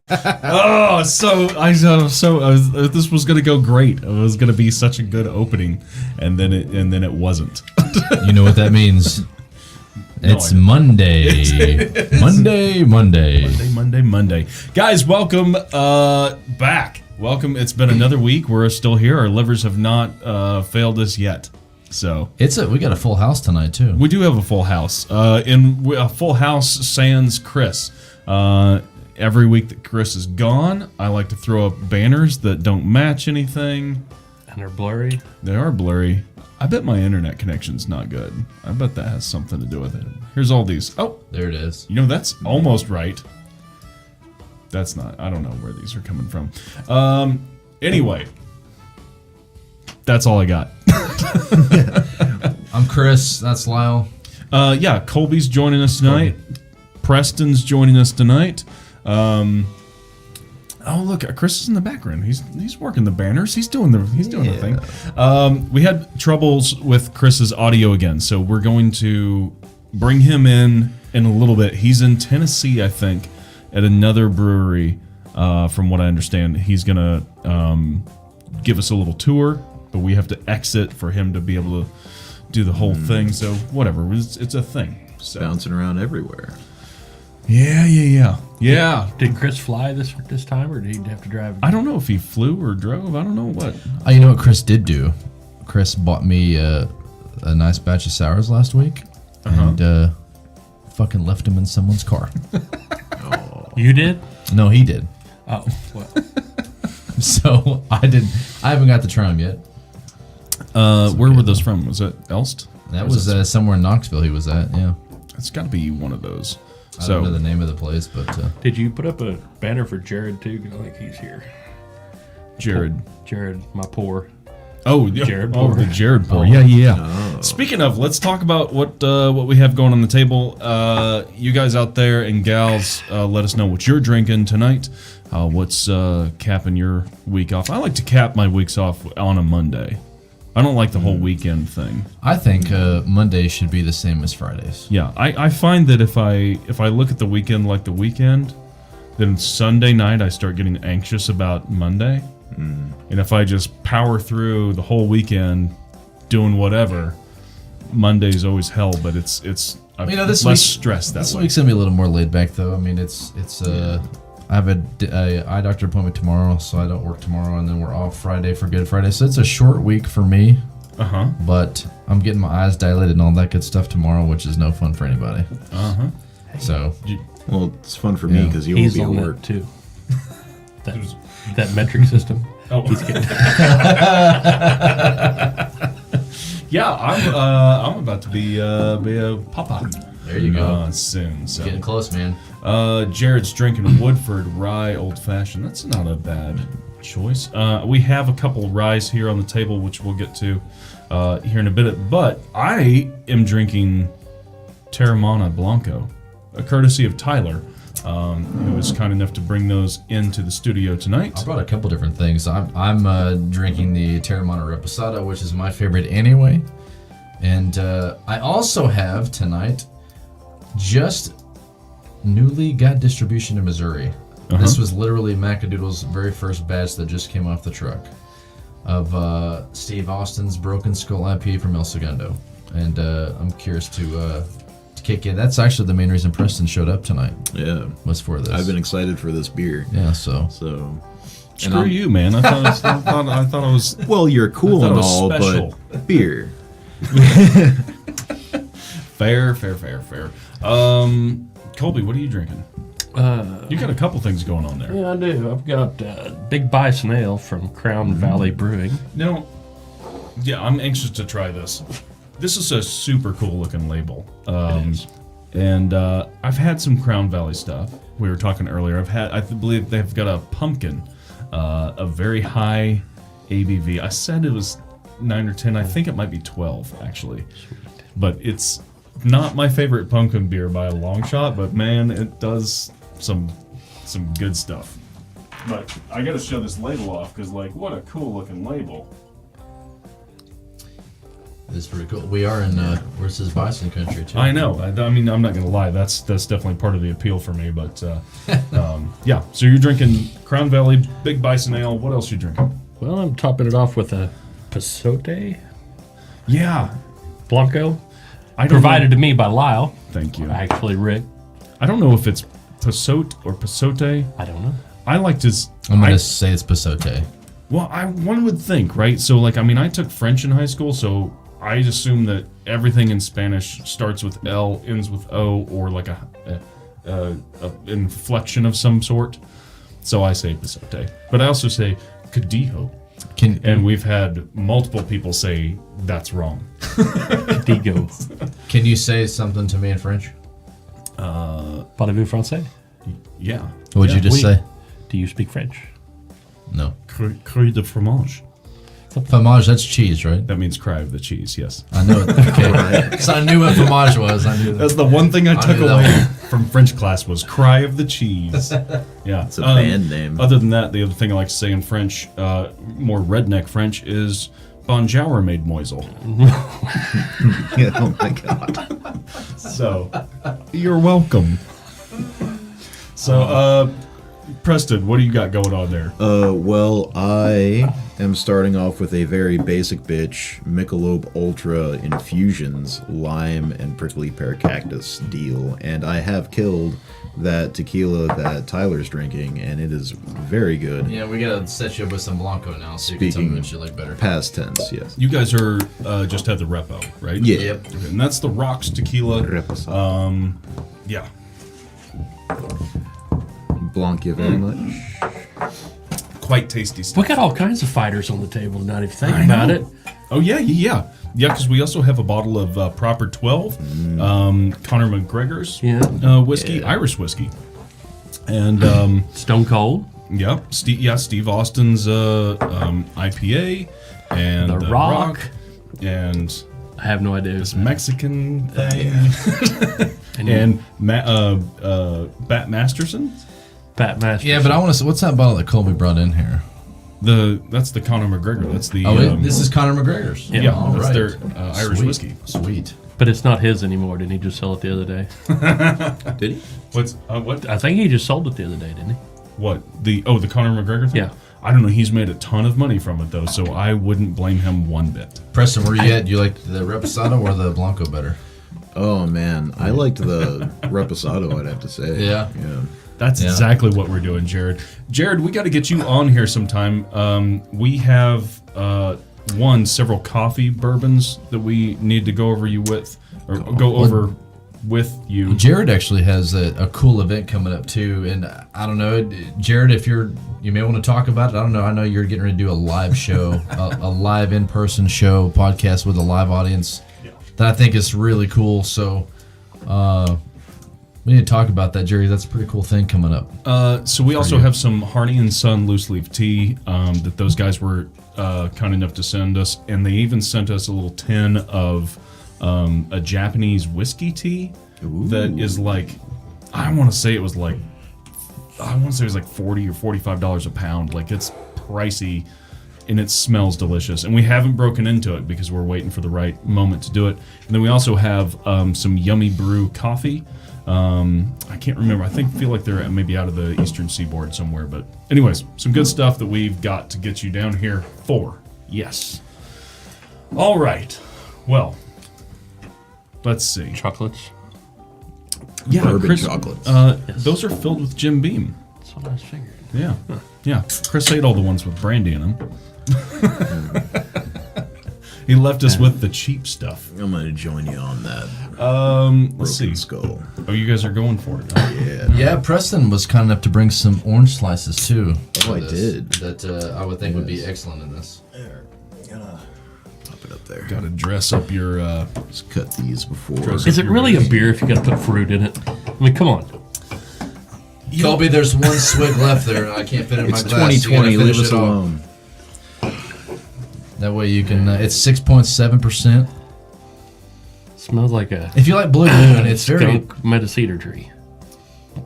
This was gonna go great. It was gonna be such a good opening, and then it wasn't. You know what that means? It's Monday. Monday. Guys, welcome back. Welcome. It's been another week. We're still here. Our livers have not failed us yet. So we got a full house tonight too. We do have a full house. In a full house sans Chris. Every week that Chris is gone, I like to throw up banners that don't match anything. And they're blurry. They are blurry. I bet my internet connection's not good. I bet that has something to do with it. Here's all these. Oh, there it is. You know, that's almost right. That's not. I don't know where these are coming from. Anyway, that's all I got. I'm Chris. That's Lyle. Yeah, Colby's joining us tonight. Preston's joining us tonight. Oh look, Chris is in the background. He's working the banners. He's doing the thing. We had troubles with Chris's audio again, so we're going to bring him in a little bit. He's in Tennessee, I think, at another brewery. From what I understand, he's gonna give us a little tour, but we have to exit for him to be able to do the whole thing. So whatever, it's a thing. So. Bouncing around everywhere. Yeah. Did Chris fly this time, or did he have to drive? I don't know if he flew or drove. I don't know what. You know what Chris did do? Chris bought me a nice batch of sours last week, and fucking left them in someone's car. You did? No, he did. Oh, what? So I haven't got to try them yet. Where were those from? Was it Elst? That was somewhere in Knoxville he was at, yeah. It's got to be one of those. I don't know the name of the place, but... Did you put up a banner for Jared, too? Because I think he's here. Jared, my poor. Oh, yeah. Jared Poor. Poor. The Jared Poor. Yeah. Oh. Speaking of, let's talk about what we have going on the table. You guys out there and gals, let us know what you're drinking tonight. What's capping your week off? I like to cap my weeks off on a Monday. I don't like the whole weekend thing. I think Mondays should be the same as Fridays. Yeah, I find that if I look at the weekend like the weekend, then Sunday night I start getting anxious about Monday. And if I just power through the whole weekend doing whatever, Monday's always hell, but it's this less week, stressed that This way. week's going to be a little more laid back, though. I mean, it's I have a eye doctor appointment tomorrow, so I don't work tomorrow, and then we're off Friday for Good Friday. So it's a short week for me. But I'm getting my eyes dilated and all that good stuff tomorrow, which is no fun for anybody. So, well, it's fun for me because you won't be at work too. that metric system. Oh, he's getting. Yeah, I'm about to be a papa. There you go. Soon. So. Getting close, man. Jared's drinking Woodford Rye Old Fashioned. That's not a bad choice. We have a couple ryes here on the table, which we'll get to here in a bit. But I am drinking Teremana Blanco, a courtesy of Tyler, who was kind enough to bring those into the studio tonight. I brought a couple different things. I'm drinking the Teremana Reposado, which is my favorite anyway. And I also have tonight just newly got distribution in Missouri. This was literally Macadoodle's very first batch that just came off the truck of Steve Austin's Broken Skull IPA from El Segundo. And I'm curious to kick in. That's actually the main reason Preston showed up tonight. Yeah. Was for this. I've been excited for this beer. Yeah, so. Screw you, man. I thought I was... Well, you're cool and all, special. But beer. Fair. Colby, what are you drinking? You got a couple things going on there. Yeah, I do. I've got Big Bison Ale from Crown Valley Brewing. Now, yeah, I'm anxious to try this. This is a super cool looking label. It is. And I've had some Crown Valley stuff. We were talking earlier. I believe they've got a pumpkin, a very high ABV. I said it was 9 or 10. I think it might be 12 actually. But it's not my favorite pumpkin beer by a long shot. But man, it does some good stuff. But I got to show this label off because, like, what a cool looking label. It's pretty cool. We are in where's this bison country too. I know. I mean, I'm not gonna lie. That's definitely part of the appeal for me. But yeah. So you're drinking Crown Valley Big Bison Ale. What else are you drinking? Well, I'm topping it off with a Pasote Yeah. Blanco, I don't provided to me by Lyle. Thank you. Actually, Rick. I don't know if it's Pasote or Pasote. I don't know. I like to. I'm gonna say it's Pasote. Well, one would think, right? So, like, I mean, I took French in high school, so I assume that everything in Spanish starts with L, ends with O, or like a inflection of some sort. So I say Pasote, but I also say Cadijo, and we've had multiple people say that's wrong. Digo. Can you say something to me in French? Parlez-vous français? Yeah. What'd you just say? Do you speak French? No. Cru de fromage. Fromage, that's cheese, right? That means cry of the cheese. Yes. I know it. Okay. So I knew what fromage was. I knew that. That's the one thing I took knew that away one. from French class was cry of the cheese. Yeah. It's a band name. Other than that, the other thing I like to say in French, more redneck French, is bonjour, mademoiselle. Yeah, oh my god. So, you're welcome. So, Preston, what do you got going on there? Well, I am starting off with a very basic bitch Michelob Ultra Infusions Lime and Prickly Pear Cactus deal, and I have killed that tequila that Tyler's drinking, and it is very good. Yeah, we gotta set you up with some Blanco now, so you can tell me Speaking what you like better. Past tense, yes. You guys are just had the repo, right? Yeah. Yep. Okay, and that's the Rocks tequila. Reposado. Yeah. Blanc you very much. Quite tasty We stuff. got all kinds of fighters on the table tonight, if you think I about know. it. Oh, yeah. Because we also have a bottle of Proper 12, Conor McGregor's whiskey, Irish whiskey. And, Stone Cold. Steve Austin's IPA, and The Rock. and I have no idea. this Mexican thing, And and Bat Masterson. Pat Masterson. Yeah, but I want to. What's that bottle that Colby brought in here? That's the Conor McGregor. That's the This is Conor McGregor's. Yeah, yeah, all that's right. their Irish Sweet. whiskey. Sweet. But it's not his anymore. Didn't he just sell it the other day? Did he? What I think he just sold it the other day, didn't he? the Conor McGregor thing? Yeah. I don't know. He's made a ton of money from it though, so I wouldn't blame him one bit. Preston, where you at? Do you like the Reposado or the Blanco better? Oh man, I liked the Reposado, I'd have to say. Yeah. Yeah. That's exactly what we're doing, Jared. Jared, we got to get you on here sometime. We have several coffee bourbons that we need to go over with you. Jared actually has a cool event coming up too, and I don't know, Jared, if you may want to talk about it. I don't know. I know you're getting ready to do a live show, a live in-person show podcast with a live audience that I think is really cool. So we need to talk about that, Jerry. That's a pretty cool thing coming up. So we also have some Harney and Son loose leaf tea that those guys were kind enough to send us, and they even sent us a little tin of a Japanese whiskey tea that is like, I want to say it was like $40 or $45 a pound. Like, it's pricey and it smells delicious. And we haven't broken into it because we're waiting for the right moment to do it. And then we also have some Yummy Brew coffee. I can't remember. I feel like they're maybe out of the Eastern Seaboard somewhere. But anyways, some good stuff that we've got to get you down here for. Yes. All right. Well, let's see. Chocolates. Yeah, Bourbon Chris, chocolates. those are filled with Jim Beam. That's what I was figuring. Yeah. Yeah. Chris ate all the ones with brandy in them. He left us with the cheap stuff. I'm gonna join you on that. Let's see. Broken Skull. Oh, you guys are going for it. Yeah. Yeah, Preston was kind enough to bring some orange slices too. Oh, I did. That I would think would be excellent in this. There. Gonna pop it up there. Got to dress up your. Let's cut these before. Is it really a beer if you got to put fruit in it? I mean, come on. Colby, there's one swig left there. I can't fit it in my It's glass. You gotta 2020. finish Leave us it off. alone. That way you can. It's 6.7%. Smells like a If you like Blue Moon, it's very. skunk metacedar tree.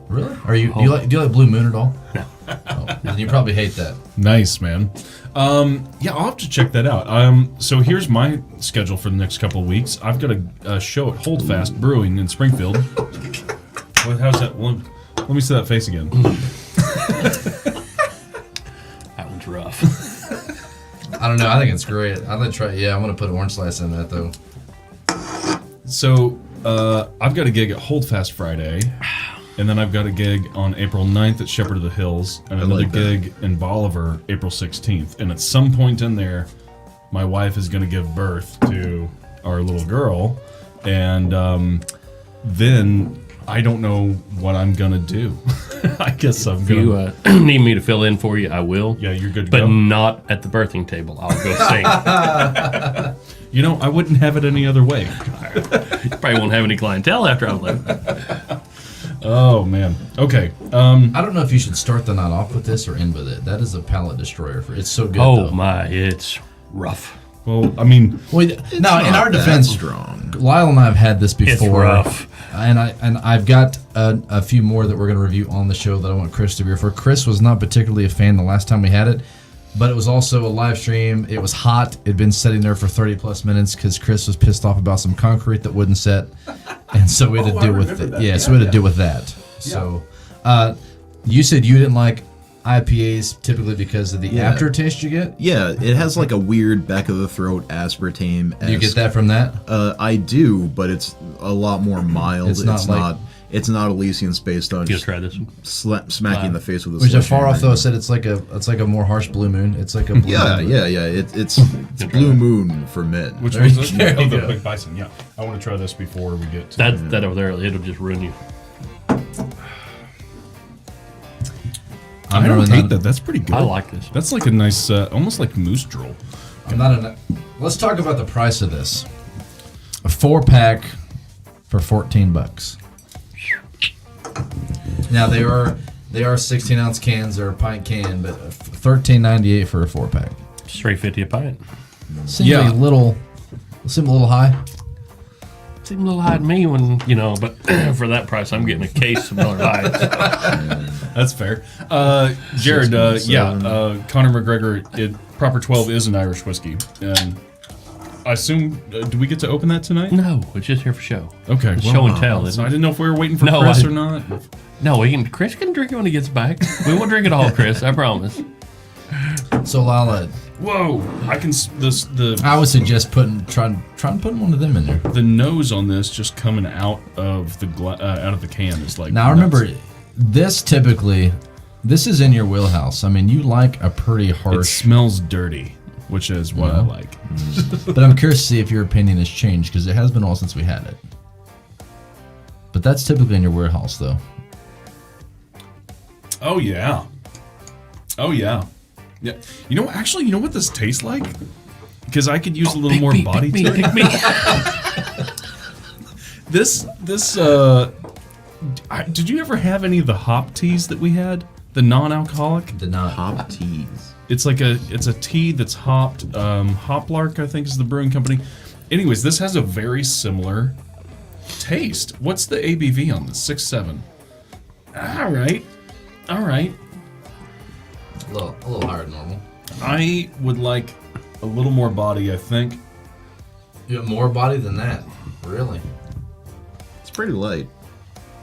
Really? Are you do you like Blue Moon at all? No. Oh, then you probably hate that. Nice, man. Yeah, I'll have to check that out. So here's my schedule for the next couple of weeks. I've got a show at Holdfast Brewing in Springfield. How's that? Let me see that face again. That one's rough. I don't know. I think it's great. I'm gonna try. Yeah, I'm gonna put orange slice in that though. So I've got a gig at Holdfast Friday, and then I've got a gig on April 9th at Shepherd of the Hills, and another like that. gig in Bolivar April 16th. And at some point in there, my wife is going to give birth to our little girl, and then I don't know what I'm going to do. I guess I'm If going you to... need me to fill in for you, I will. Yeah, you're good to But go. not at the birthing table. I'll go sing. You know, I wouldn't have it any other way. Probably won't have any clientele after I leave. Oh, man. Okay. I don't know if you should start the night off with this or end with it. That is a palate destroyer. It's so good. Oh though. my, it's rough. Well, I mean... Well, now in our Not that defense, strong. Lyle and I have had this It's before, rough. and I've got a few more that we're going to review on the show that I want Chris to be for. Chris was not particularly a fan the last time we had it, but it was also a live stream. It was hot. It'd been sitting there for 30 plus minutes because Chris was pissed off about some concrete that wouldn't set, and so we had to deal with it. Yeah, so we had to deal with that. So, you said you didn't like IPAs typically because of the Yeah. aftertaste you get. Yeah, it has like a weird back of the throat aspartame. Do you get that from that? I do, but it's a lot more mild. It's not like- It's not Elysian Space Stone. You Just try this one? smacking in the face with a Which far off sledgehammer. though said it's like a more harsh blue moon. It's like a blue Yeah, moon. yeah. It's Blue Moon for men. Which There was you this? go. Oh, the Big Bison, yeah. I want to try this before we get to... That over there, it'll just ruin you. I don't hate that. That's pretty good. I like this. That's like a nice, almost like moose drool. I'm not a. Let's talk about the price of this. A 4-pack for $14. Now they are 16-ounce cans or a pint can, but $13.98 for a 4-pack. Straight 50 a pint. Seems Yeah. a little high. Seemed a little high to me when, but for that price, I'm getting a case of Miller Lite. That's fair. Jared, Conor McGregor, Proper 12 is an Irish whiskey. And I assume, do we get to open that tonight? No, it's just here for show. Okay. It's show and tell, So isn't I it? didn't know if we were waiting for No, Chris I- or not. No, Chris can drink it when he gets back. We won't drink it all, Chris. I promise. So Lala, Whoa! I can the I would suggest trying putting one of them in there. the nose on this just coming out of the out of the can is like. Now remember, this is in your wheelhouse. I mean, you like a pretty it harsh. smells dirty, which is what I No. like. But I'm curious to see if your opinion has changed because it has been a while since we had it. But that's typically in your warehouse, though. Oh yeah. Oh yeah. Yeah. You know what this tastes like? Because I could use a little more body to it. Pick me. This did you ever have any of the hop teas that we had? The non-alcoholic? Did not. Hop teas. It's a tea that's hopped. Hoplark, I think, is the brewing company. Anyways, this has a very similar taste. What's the ABV on this? 6.7. All right. A little higher than normal. I would like a little more body, I think. You have more body than that, really? It's pretty light.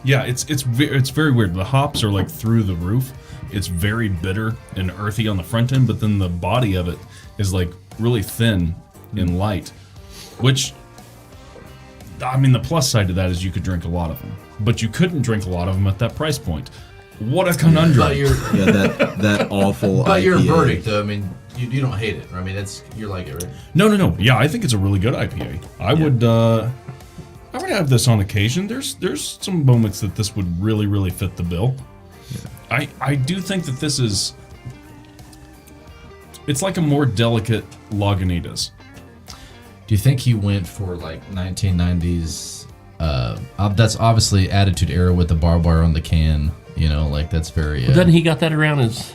Yeah, it's very weird. The hops are like through the roof. It's very bitter and earthy on the front end, but then the body of it is like really thin and light. Which, I mean, the plus side to that is you could drink a lot of them, but you couldn't drink a lot of them at that price point. What a conundrum! But you're Yeah, that awful. but your IPA. verdict, though. I mean, you don't hate it. I mean, you like it, right? No. Yeah, I think it's a really good IPA. I would have this on occasion. There's some moments that this would really fit the bill. I do think that this is. It's like a more delicate Lagunitas. Do you think he went for like 1990s? That's obviously Attitude Era with the barbed wire on the can. You know, like that's very. Doesn't he got that around his...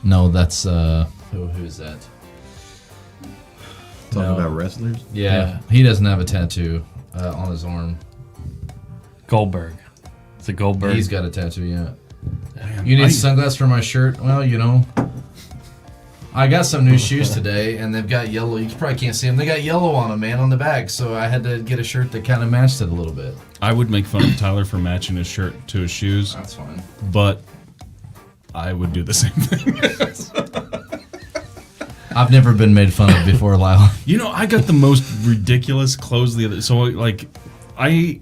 No, that's who's that? Talking No. about wrestlers. Yeah, he doesn't have a tattoo on his arm. Goldberg. It's a Goldberg. He's got a tattoo, yeah. Man, You need sunglasses for my shirt? Well, I got some new shoes today, and they've got yellow. You probably can't see them. They got yellow on them, man, on the back. So I had to get a shirt that kind of matched it a little bit. I would make fun of Tyler for matching his shirt to his shoes, That's fine. but I would do the same thing. I've never been made fun of before, Lyle. You know, I got the most ridiculous clothes the other. So like, I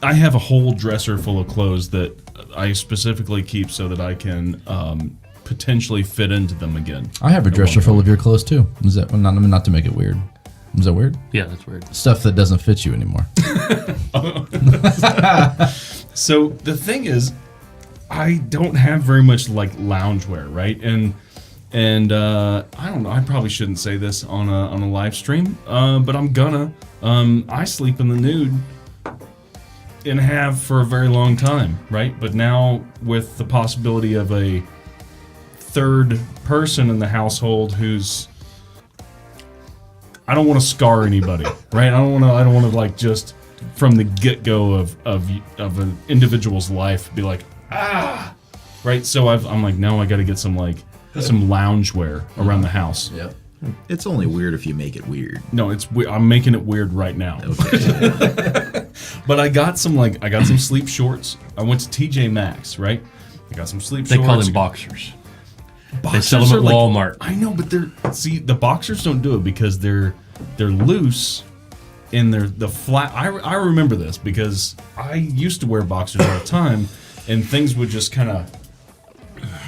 have a whole dresser full of clothes that I specifically keep so that I can potentially fit into them again. I have a dresser full of your clothes too. Is that not to make it weird? Is that weird? Yeah, that's weird. Stuff that doesn't fit you anymore. So the thing is, I don't have very much like loungewear, right? And I don't know. I probably shouldn't say this on a live stream, but I'm gonna. I sleep in the nude and have for a very long time, right? But now with the possibility of a third person in the household who's, I don't want to scar anybody, right? I don't want to like just from the get-go of an individual's life be like, right? So I'm like, no, I got to get some loungewear around the house. Yep. It's only weird if you make it weird. No, I'm making it weird right now. Okay. But I got some sleep shorts. I went to TJ Maxx, right? I got some sleep They shorts. call them boxers. They sell Boxers them at are like- Walmart. I know, but the boxers don't do it because they're loose and they're the flat. I remember this because I used to wear boxers all the time, and things would just kind of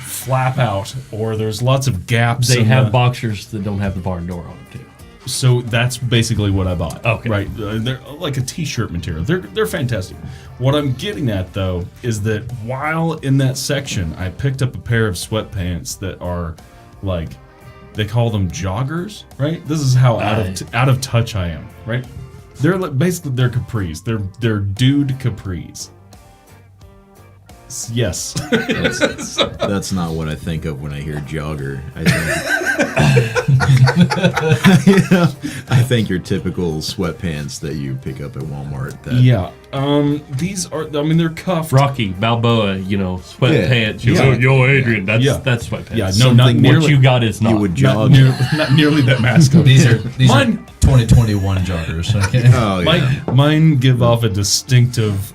flap out, or there's lots of gaps. They in have the- boxers that don't have the barn door on them too. So that's basically what I bought. Okay. Right. They're like a t-shirt material. They're fantastic. What I'm getting at though is that while in that section, I picked up a pair of sweatpants that are like, they call them joggers, right? This is how out of touch I am, right? They're basically they're capris. They're dude capris. Yes. That's not what I think of when I hear jogger. I think your typical sweatpants that you pick up at Walmart. Yeah. These are. I mean, they're cuffed. Rocky Balboa, sweatpants. Yeah. Yo, Adrian, that's Yeah. that's sweatpants. Yeah. No, not Something nearly. What you got is not. You would Not, jog. not nearly that masculine. These are Mine- 2021 joggers. Okay. Oh yeah. Mine give off a distinctive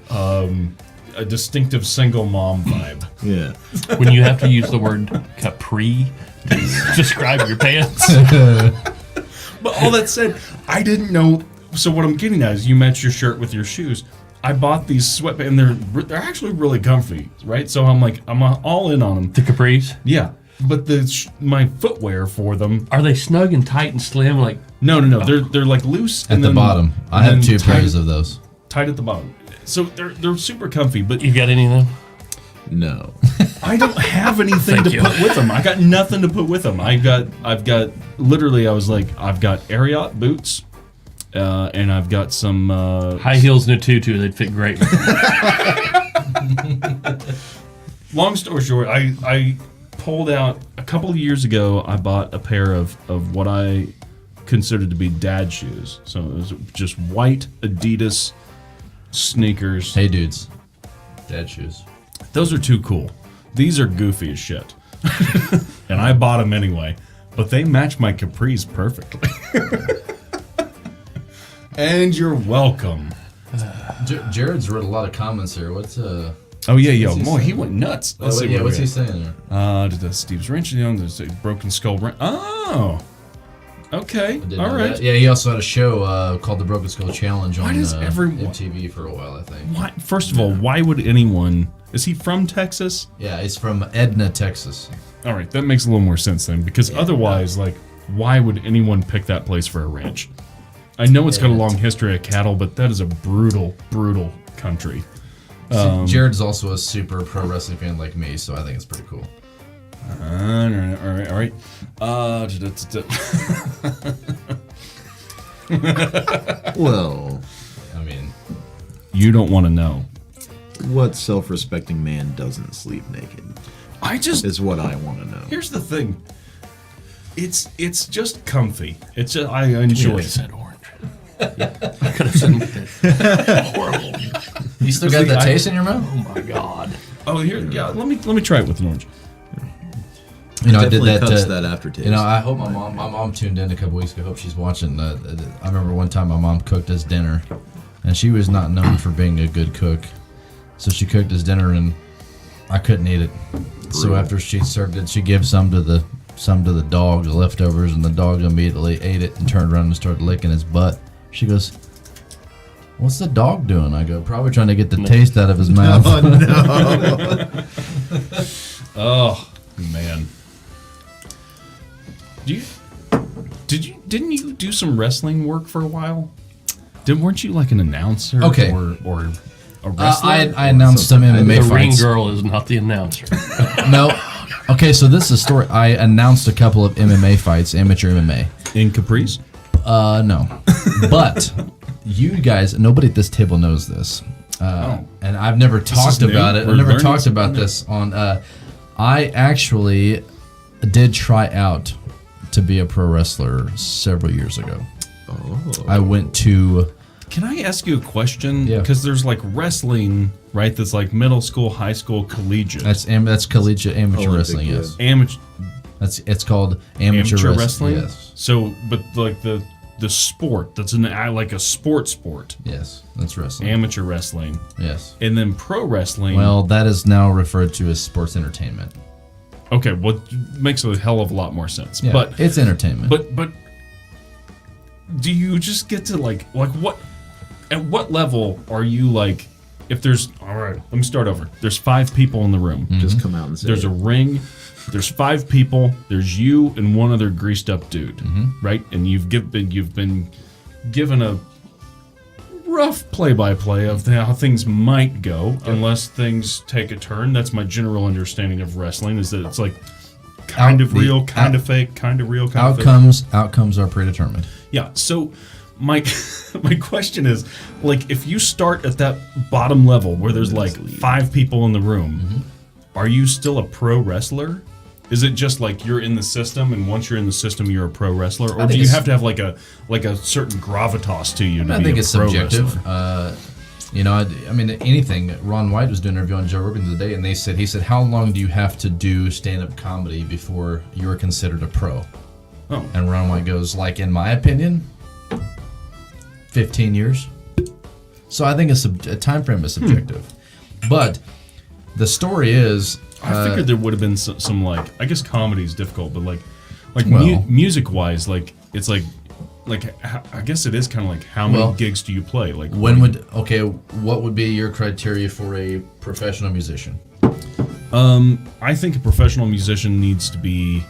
single mom vibe. Yeah. When you have to use the word capri to describe your pants. But all that said, I didn't know. So what I'm getting at is, you match your shirt with your shoes. I bought these sweatpants, and they're actually really comfy, right? So I'm all in on them. The capris. Yeah, but my footwear for them. Are they snug and tight and slim? Like No. They're like loose At the bottom. I have 2 pairs of those. tight at the bottom. So they're super comfy, but you got any of them? No. I don't have anything Thank to you. put with them. I got nothing to put with them. I've got literally. I was like, I've got Ariat boots, and I've got some High heels and a tutu. They'd fit great. Long story short, I pulled out a couple of years ago. I bought a pair of what I considered to be dad shoes. So it was just white Adidas sneakers. Hey, dudes. Dad shoes. Those are too cool. These are goofy as shit. And I bought them anyway, but they match my capris perfectly. And you're welcome. Jared's wrote a lot of comments here. What's Oh yeah, What's he boy, he saying? went nuts. what's he where we at. saying there? Steve's wrench, there's a broken skull wrench. Oh, okay, I didn't all know right. that. Yeah, he also had a show called the Broken Skull Challenge on does everyone- MTV for a while, I think. Why, first of all, why would anyone? Is he from Texas? Yeah, he's from Edna, Texas. All right, that makes a little more sense then, because otherwise, like, why would anyone pick that place for a ranch? I know it's got a long history of cattle, but that is a brutal, brutal country. Jared's also a super pro wrestling fan like me, so I think it's pretty cool. All right. Well, I mean, You don't want to know. what self-respecting man doesn't sleep naked? I just Is what I want to know. here's the thing. It's just comfy. It's just I enjoy I it. said orange. I could have said horrible. You still got that taste in your mouth? Oh my God. Oh, here, yeah. Let me try it with an orange. You know, I did Definitely that. cuts that aftertaste. You know, I hope my mom tuned in a couple weeks ago. I hope she's watching. I remember one time my mom cooked us dinner, and she was not known for being a good cook. So she cooked us dinner, and I couldn't eat it. So after she served it, she gave some to the dog, the leftovers, and the dog immediately ate it and turned around and started licking his butt. She goes, "What's the dog doing?" I go, "Probably trying to get the taste out of his mouth." Oh no! Oh man. Didn't you do some wrestling work for a while? Weren't you like an announcer? Okay. Or a wrestler? I announced some MMA The ring fights. girl is not the announcer. No. Okay, so this is a story. I announced a couple of MMA fights, amateur MMA. In Caprice? No. But you guys, nobody at this table knows this. And I've never talked is new. about it. We're I've never learning talked about something this on. I actually did try out to be a pro wrestler several years ago. Oh. I went to. Can I ask you a question? Yeah. Because there's like wrestling, right? That's like middle school, high school, collegiate. That's collegiate amateur Olympic, wrestling. yeah. Yes, Amateur it's called amateur wrestling. Yes, So, but like the sport that's like a sport. yes, that's wrestling. Amateur wrestling, Yes. and then pro wrestling. Well, that is now referred to as sports entertainment. okay, well, makes a hell of a lot more sense. Yeah, But it's entertainment. But do you just get to like what at what level are you like if there's all right, let me start over. There's 5 people in the room. Just come out and say There's a ring, there's 5 people, there's you and one other greased up dude, right? And you've been given a rough play-by-play of how things might go unless things take a turn. That's my general understanding of wrestling is that it's like kind of real, kind of fake, kind of real, kind of fake. Outcomes are predetermined. Yeah. So my my question is, like, if you start at that bottom level where there's like 5 people in the room, are you still a pro wrestler? Is it just like you're in the system, and once you're in the system, you're a pro wrestler, or do you have to have like a certain gravitas to you to I be think a it's pro subjective. wrestler? You know, I mean, anything. Ron White was doing an interview on Joe Rogan the other day, and he said, how long do you have to do stand-up comedy before you're considered a pro? Oh. And Ron White goes, like, in my opinion, 15 years. So I think a time frame is subjective. But the story is... I figured there would have been some like, I guess comedy is difficult, but like Well- music wise, like it's like I guess it is kind of like how many Well, gigs do you play? Like what would be your criteria for a professional musician? I think a professional musician needs to be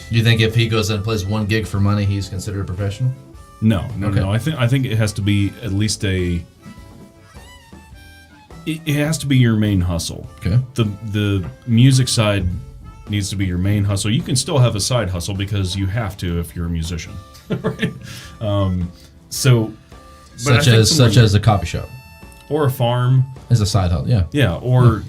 You think if he goes and plays one gig for money, he's considered a professional? no. Okay. I think it has to be at least it has to be your main hustle. Okay. The music side needs to be your main hustle. You can still have a side hustle because you have to if you're a musician, right? So, but I think Such as a coffee shop or a farm, as a side hustle, yeah. yeah, or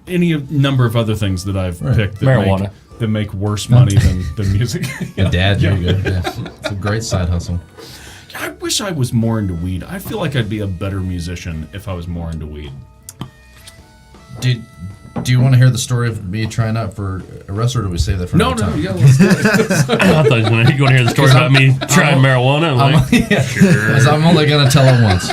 any number of other things that I've Right. picked that Marijuana. make worse money than music. And dad, there you go. Yeah. It's a great side hustle. I wish I was more into weed. I feel like I'd be a better musician if I was more into weed. Do you want to hear the story of me trying out for a wrestler, or do we save that for another time? let's do it. I thought you were going to hear the story about me trying marijuana. I'm like, Because I'm only going to tell it once.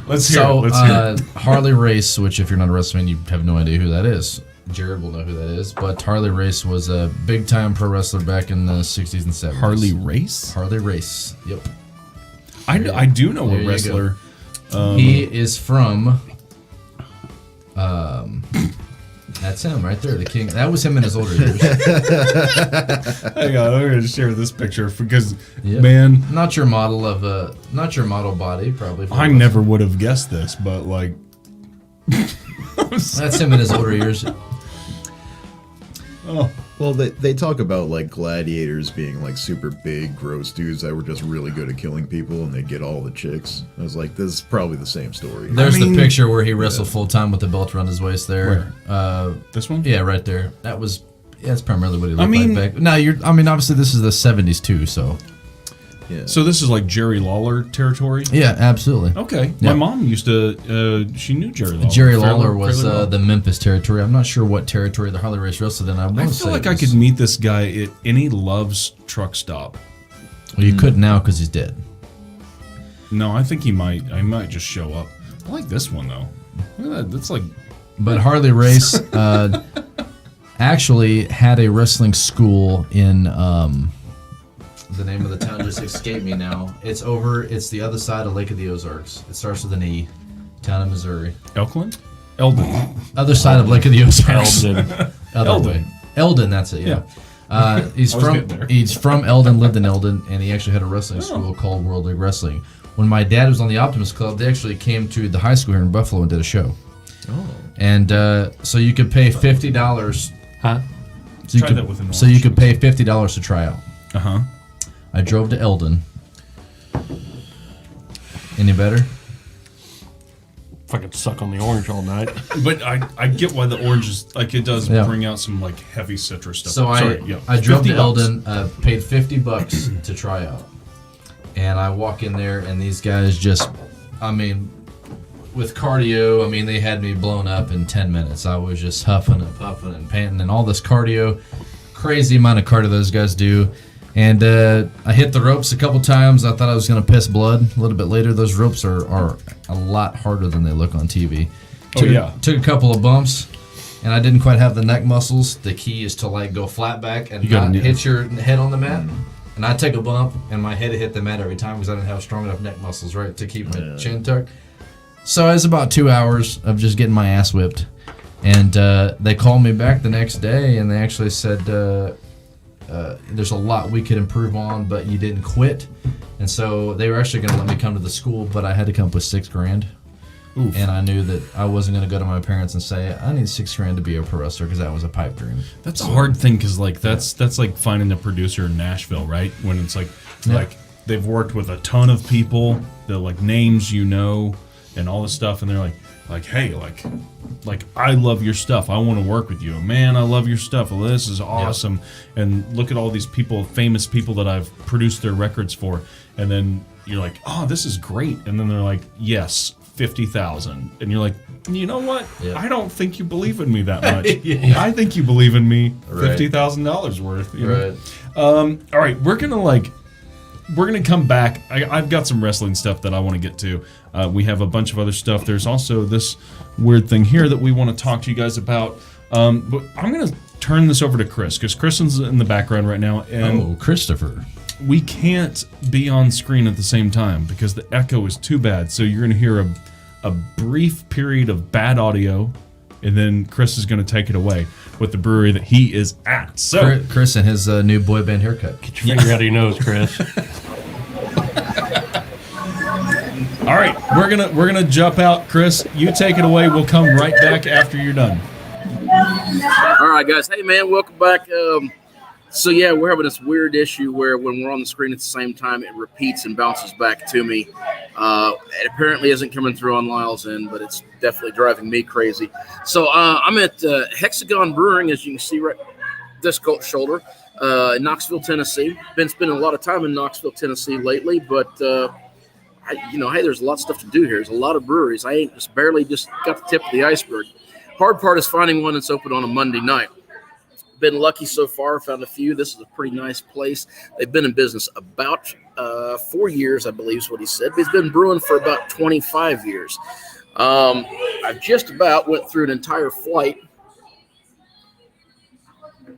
Let's hear it. So, Let's hear it. Harley Race, which if you're not a wrestler fan, you have no idea who that is. Jared will know who that is. But Harley Race was a big-time pro wrestler back in the 60s and 70s. Harley Race? Harley Race, yep. I do know There a you wrestler. He is from... that's him right there, the king. That was him in his older years. Hang on, I'm going to share this picture because, Yep. man, Not your model body, probably. for I a never would have guessed this, but like, That's him in his older years. oh, Well, they talk about like gladiators being like super big, gross dudes that were just really good at killing people, and they get all the chicks. I was like, this is probably the same story. There's mean- the picture where he wrestled full time with the belt around his waist there. this one? Yeah, right there. That was that's primarily what he looked mean- like back. Now obviously this is the 70s too, so Yeah. So this is like Jerry Lawler territory. Yeah, absolutely. Okay, Yeah. my mom used to. She knew Jerry Lawler. Jerry fairly- Lawler was fairly well. the Memphis territory. I'm not sure what territory the Harley Race wrestled in. I want I to feel say like it I was- could meet this guy at any Love's truck stop. Well, you couldn't now because he's dead. No, I think he might. I might just show up. I like this one though. Look at that. That's like But Harley Race actually had a wrestling school in the name of the town just escaped me now. It's the other side of Lake of the Ozarks. It starts with an E. Town in Missouri. Elkland, Eldon. Other side of Lake of the Ozarks. Eldon. Other Eldon. way. Eldon, that's it. Yeah. He's I was from getting there. he's from Eldon, lived in Eldon, and he actually had a wrestling school called World League Wrestling. When my dad was on the Optimus Club, they actually came to the high school here in Buffalo and did a show. Oh. And so you could pay $50. Huh? So you Try could, that with an so you could pay $50 to try out. Uh huh. I drove to Eldon. Any better? Fucking suck on the orange all night. But I get why the orange is like it does Yeah. bring out some like heavy citrus stuff. So Sorry, I drove to $50. Eldon, paid $50 to try out, and I walk in there, and these guys just, I mean, with cardio, I mean, they had me blown up in 10 minutes. I was just huffing and puffing and panting, and all this cardio, crazy amount of cardio those guys do. And I hit the ropes a couple times. I thought I was gonna piss blood. A little bit later, those ropes are a lot harder than they look on TV. Took a couple of bumps, and I didn't quite have the neck muscles. The key is to like go flat back and gotta not kneel. hit your head on the mat. And I take a bump, and my head hit the mat every time because I didn't have strong enough neck muscles, right, to keep my chin tucked. So it was about 2 hours of just getting my ass whipped. And they called me back the next day, and they actually said, there's a lot we could improve on, but you didn't quit. And so they were actually going to let me come to the school, but I had to come up with $6,000. Oof. And I knew that I wasn't going to go to my parents and say, I need $6,000 to be a pro wrestler, because that was a pipe dream. That's a hard thing because like that's like finding a producer in Nashville, right? When it's like they've worked with a ton of people, the like names and all this stuff, and they're like hey, like I love your stuff. I want to work with you, man. I love your stuff. Well, this is awesome. And look at all these people, famous people that I've produced their records for, and then you're like, oh, this is great. And then they're like, yes, 50,000, and you're like, you know what? Yeah. I don't think you believe in me that much. I think you believe in me Right. $50,000 worth. You know? Right. All right, we're gonna come back. I've got some wrestling stuff that I want to get to. We have a bunch of other stuff. There's also this weird thing here that we want to talk to you guys about. But I'm gonna turn this over to Chris because Kristen's in the background right now, and Oh, Christopher. we can't be on screen at the same time because the echo is too bad. So you're gonna hear a brief period of bad audio, and then Chris is gonna take it away with the brewery that he is at. So Chris and his new boy band haircut. Get your finger out of your nose, Chris. all right, we're gonna jump out. Chris, you take it away. We'll come right back after you're done. All right, guys. Hey, man, welcome back. So, yeah, we're having this weird issue where when we're on the screen at the same time, it repeats and bounces back to me. It apparently isn't coming through on Lyle's end, but it's definitely driving me crazy. So, I'm at Hexagon Brewing, as you can see right this shoulder, in Knoxville, Tennessee. Been spending a lot of time in Knoxville, Tennessee lately, but, hey, there's a lot of stuff to do here. There's a lot of breweries. I ain't just barely just got the tip of the iceberg. Hard part is finding one that's open on a Monday night. Been lucky so far. Found a few. This is a pretty nice place. They've been in business about 4 years, I believe is what he said. But he's been brewing for about 25 years. I just about went through an entire flight,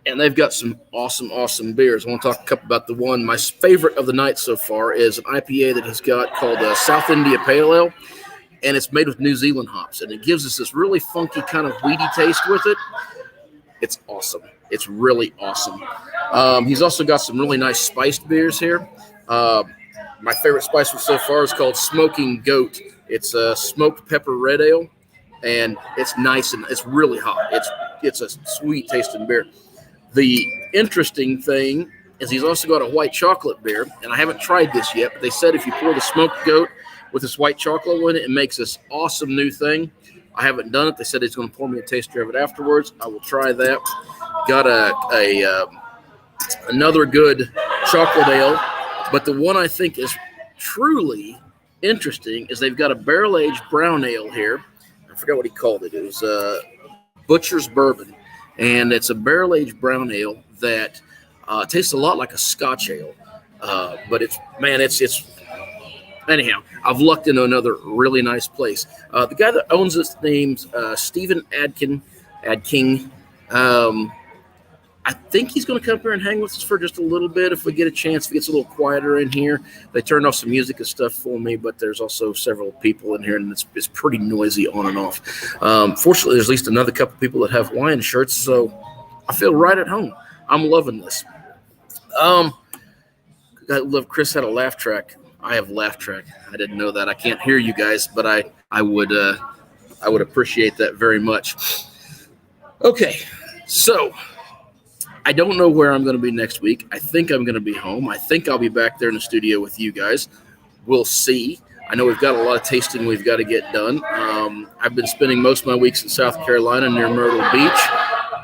and they've got some awesome beers. I want to talk a couple about the one. My favorite of the night so far is an IPA that he's got called South India Pale Ale, and it's made with New Zealand hops, and it gives us this really funky kind of weedy taste with it. It's awesome. It's really awesome. He's also got some really nice spiced beers here. My favorite spiced one so far is called Smoking Goat. It's a smoked pepper red ale, and it's nice and it's really hot. It's a sweet tasting beer. The interesting thing is he's also got a white chocolate beer, and I haven't tried this yet, but they said if you pour the smoked goat with this white chocolate in it, it makes this awesome new thing. I haven't done it. They said he's going to pour me a taster of it afterwards. I will try that. Got another good chocolate ale But the one I think is truly interesting is they've got a barrel-aged brown ale here. I forgot what he called it. It was Butcher's Bourbon, and it's a barrel-aged brown ale that tastes a lot like a Scotch ale. But it's anyhow, I've lucked into another really nice place. The guy that owns this name's Stephen Adking. I think he's going to come here and hang with us for just a little bit if we get a chance. If it gets a little quieter in here. They turned off some music and stuff for me, but there's also several people in here, and it's pretty noisy on and off. Fortunately, there's at least another couple people that have Hawaiian shirts, so I feel right at home. I'm loving this. I love Chris had a laugh track. I have laugh track. I didn't know that. I can't hear you guys, but I would appreciate that very much. Okay, so I don't know where I'm going to be next week. I think I'm going to be home. I think I'll be back there in the studio with you guys. We'll see. I know we've got a lot of tasting we've got to get done. I've been spending most of my weeks in South Carolina near Myrtle Beach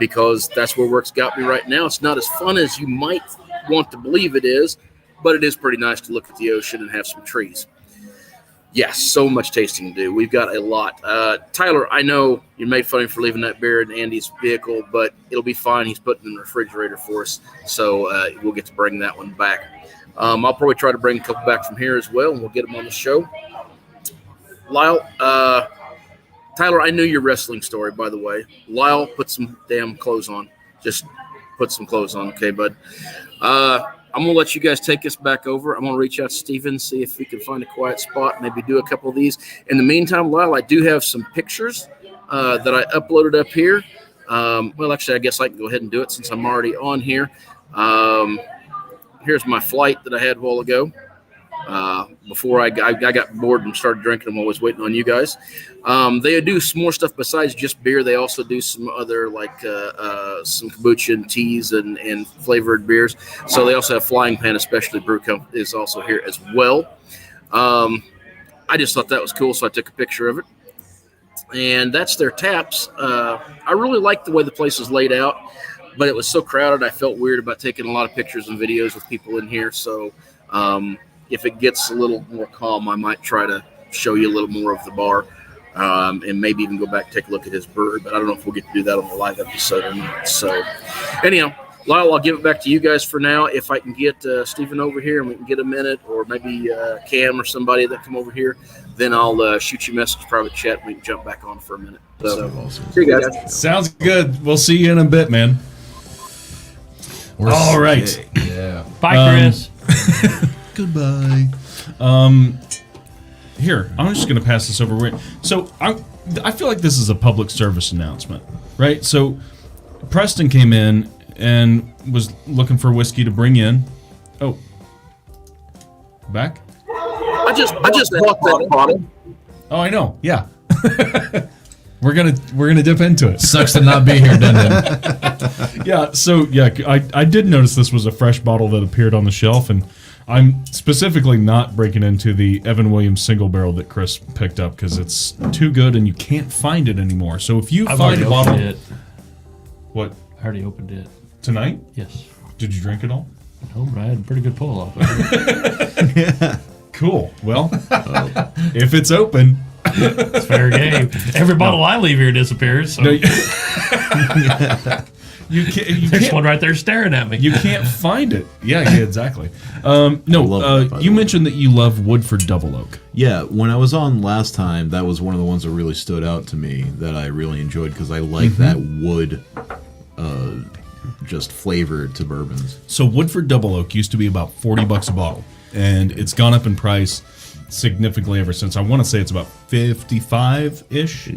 because that's where work's got me right now. It's not as fun as you might want to believe it is, but it is pretty nice to look at the ocean and have some trees. Yes, so much tasting to do. We've got a lot. Tyler, I know you made fun of me for leaving that beer in Andy's vehicle, but it'll be fine. He's putting it in the refrigerator for us, so we'll get to bring that one back. I'll probably try to bring a couple back from here as well, and we'll get them on the show. Lyle, Tyler, I knew your wrestling story, by the way. Lyle, put some damn clothes on. Just put some clothes on, okay, bud? I'm going to let you guys take this back over. I'm going to reach out to Steven, see if we can find a quiet spot, maybe do a couple of these. In the meantime, Lyle, I do have some pictures that I uploaded up here. Well, actually, I guess I can go ahead and do it since I'm already on here. Here's my flight that I had a while ago. Before I got bored and started drinking, I'm always waiting on you guys. They do some more stuff besides just beer. They also do some other some kombucha and teas and flavored beers. So they also have Flying Pan, especially Brew Company, is also here as well. I just thought that was cool, so I took a picture of it. And that's their taps. I really like the way the place is laid out, but it was so crowded, I felt weird about taking a lot of pictures and videos with people in here. So if it gets a little more calm, I might try to show you a little more of the bar and maybe even go back and take a look at his brewery. But I don't know if we'll get to do that on the live episode or not. So anyhow, Lyle, I'll give it back to you guys for now. If I can get Stephen over here and we can get a minute, or maybe Cam or somebody that come over here, then I'll shoot you a message, private chat, and we can jump back on for a minute. So Awesome. see you guys. Sounds good. We'll see you in a bit, man. All right. Yeah. Bye, Chris. Goodbye. Here, I'm just going to pass this over. So I feel like this is a public service announcement, right? So Preston came in and was looking for whiskey to bring in. Oh, back? I just bought that bottle. Oh, I know. Yeah. We're gonna dip into it. Sucks to not be here, doesn't it? Yeah. So yeah, I did notice this was a fresh bottle that appeared on the shelf, and I'm specifically not breaking into the Evan Williams single barrel that Chris picked up because it's too good and you can't find it anymore. So if you I've find already a bottle, opened it. what I already opened it. tonight? Yes. Did you drink it all? No, but I had a pretty good pull off of it. Cool. Well, if it's open, It's fair game. Every bottle I leave here disappears. So no, you can't. You there's can't. one right there staring at me. You can't find it. Yeah, exactly. love that, by the You way. mentioned that you love Woodford Double Oak. Yeah, when I was on last time, that was one of the ones that really stood out to me that I really enjoyed because I like that wood just flavor to bourbons. So Woodford Double Oak used to be about $40 a bottle, and it's gone up in price significantly ever since. I want to say it's about 55-ish,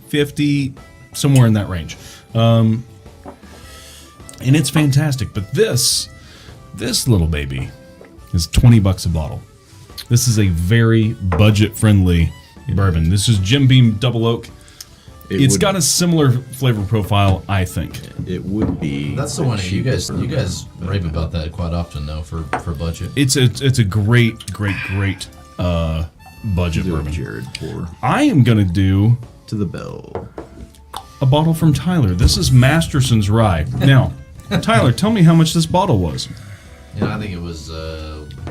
50, somewhere in that range. And it's fantastic. But this little baby is $20 a bottle. This is a very budget-friendly bourbon. This is Jim Beam Double Oak. It's got a similar flavor profile, I think. It would be. That's the one you guys rave about that quite often though for budget. It's a great budget Do it, bourbon. Jared, pour I am gonna do to the bell. a bottle from Tyler. This is Masterson's Rye. Now, Tyler, tell me how much this bottle was. Yeah, I think it was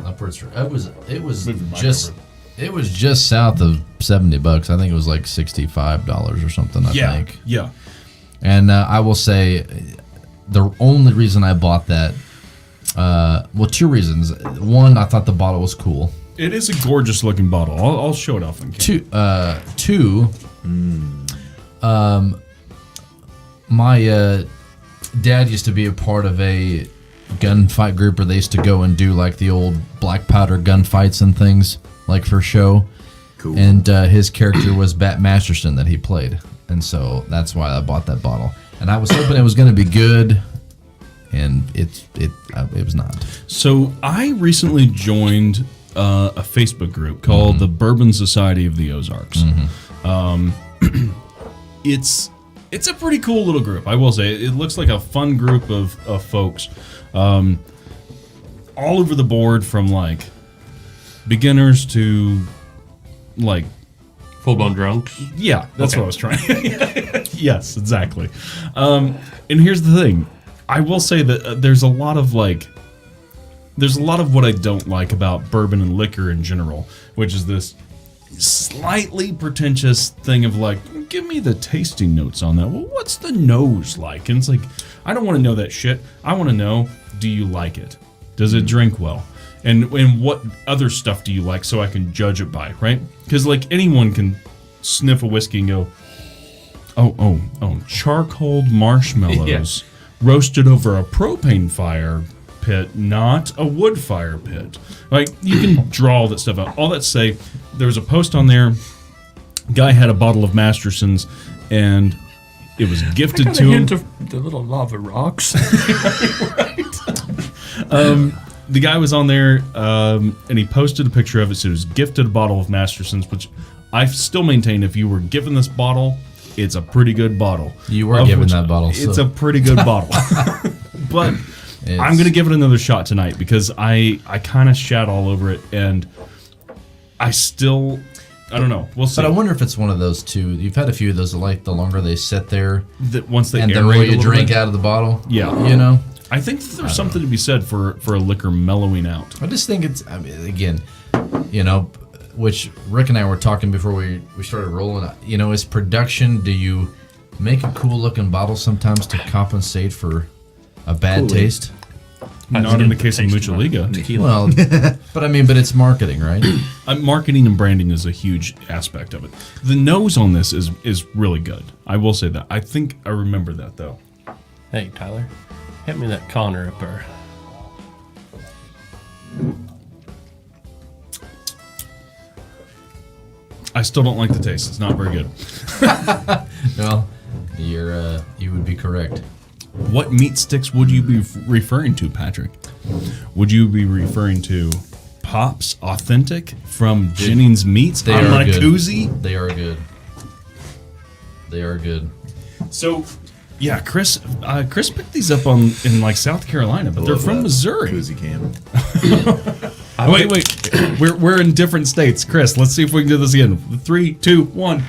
upwards. It was Move the mic just over. it was just south of $70. I think it was like $65 or something. I think. Yeah. And I will say, the only reason I bought that, well, two reasons. One, I thought the bottle was cool. It is a gorgeous looking bottle. I'll show it off in camera. Two, my dad used to be a part of a gunfight group where they used to go and do like the old black powder gunfights and things, like for show. Cool. And his character was Bat Masterson that he played, and so that's why I bought that bottle. And I was hoping it was going to be good, and it was not. So I recently joined a Facebook group called the Bourbon Society of the Ozarks. It's a pretty cool little group, I will say. It looks like a fun group of folks, all over the board, from like beginners to like Full blown drunks. yeah, that's Okay. what I was trying. Yes, exactly. And here's the thing: I will say that there's a lot of what I don't like about bourbon and liquor in general, which is this slightly pretentious thing of like, give me the tasting notes on that. Well, what's the nose like? And it's like, I don't want to know that shit. I want to know, do you like it? Does it drink well? And what other stuff do you like, so I can judge it by, right? Because like anyone can sniff a whiskey and go, oh, charcoal marshmallows roasted over a propane fire pit, not a wood fire pit. Like, you can draw all that stuff out. All that to say, there was a post on there. Guy had a bottle of Masterson's, and it was gifted Got to a him. hint of the little lava rocks. The guy was on there, and he posted a picture of it. So it was gifted a bottle of Masterson's, which I still maintain, if you were given this bottle, it's a pretty good bottle. You were Of given which that bottle, It's so- a pretty good bottle. But I'm going to give it another shot tonight, because I kind of shat all over it, and I don't know. We'll see. But I wonder if it's one of those two. You've had a few of those, like the longer they sit there That once they and the aerate more a you little drink bit, out of the bottle. Yeah. You know? I think that there's something to be said for a liquor mellowing out. I just think it's, I mean, again, you know, which Rick and I were talking before we started rolling. You know, is production, do you make a cool looking bottle sometimes to compensate for a bad taste? Not in the case of Mucha Liga. Well, but it's marketing, right? Marketing and branding is a huge aspect of it. The nose on this is really good. I will say that. I think I remember that, though. Hey, Tyler, hit me that Connor up there. I still don't like the taste. It's not very good. Well, you would be correct. What meat sticks would you be referring to, Patrick? Would you be referring to Pop's Authentic from Jennings Meats They on are my good. koozie? They are good. They are good. So, yeah, Chris picked these up in like South Carolina, but they're Love from that Missouri. Koozie cam. Wait. We're in different states. Chris, let's see if we can do this again. 3, 2, 1.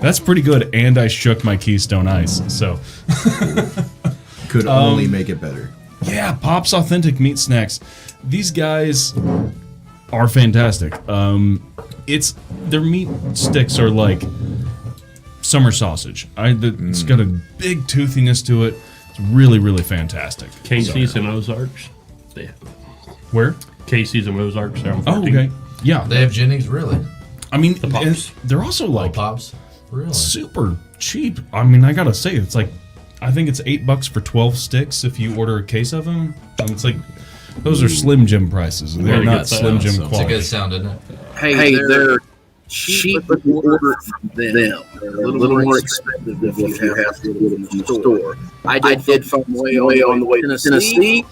That's pretty good, and I shook my Keystone Ice. So, Could only make it better. yeah, Pop's Authentic Meat Snacks. These guys are fantastic. Their meat sticks are like summer sausage. It's got a big toothiness to it. It's really, really fantastic. Casey's and Ozarks. They have Where? Casey's and Ozarks. They're on Oh, 14. okay. Yeah, They have Jennings, really? I mean, Pops. they're also like Pops, really? super cheap. I mean, I gotta say, it's like, I think it's $8 for 12 sticks if you order a case of them. And it's like, those are Slim Jim prices. They're Really not good Slim Jim sound. It's a quality. good sound, isn't it? Hey, they're cheap if you order it from them. They're a little more expensive if you have to get them from the store. I did find my way on the way to Tennessee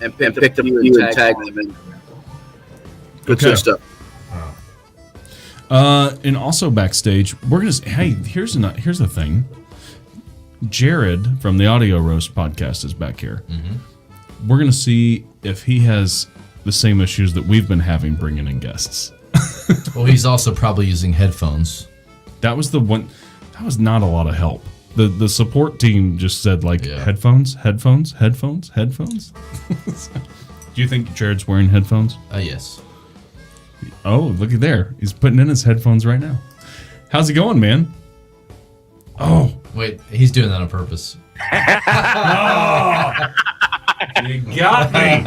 and picked up a few and tagged them in. Good Okay. stuff. And also backstage, we're gonna. Hey, here's the thing. Jared from the Audio Roast podcast is back here. We're gonna see if he has the same issues that we've been having bringing in guests. Well, he's also probably using headphones. That was the one. That was not a lot of help. The support team just said like headphones. Do you think Jared's wearing headphones? Yes. Oh, look at there. He's putting in his headphones right now. How's it going, man? Oh. Wait, he's doing that on purpose. You got me.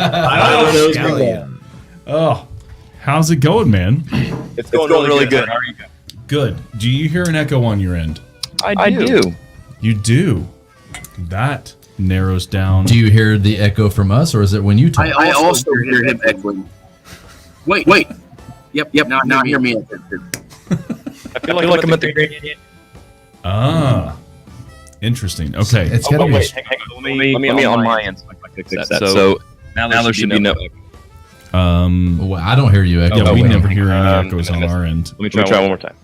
Oh. How's it going, man? It's going really good. How are you? Good. Do you hear an echo on your end? I do. You do. That narrows down. Do you hear the echo from us, or is it when you talk? I also hear him echoing. Wait. Yep. Now I hear me. I feel like I'm at the Grand. Ah. Interesting. Okay. It's gotta be. Wait, hang on. Let me on my end. Fix that. So now there should be no echo. Well, I don't hear you echo. Yeah, we never hear any echoes on our end. Let me try one more time.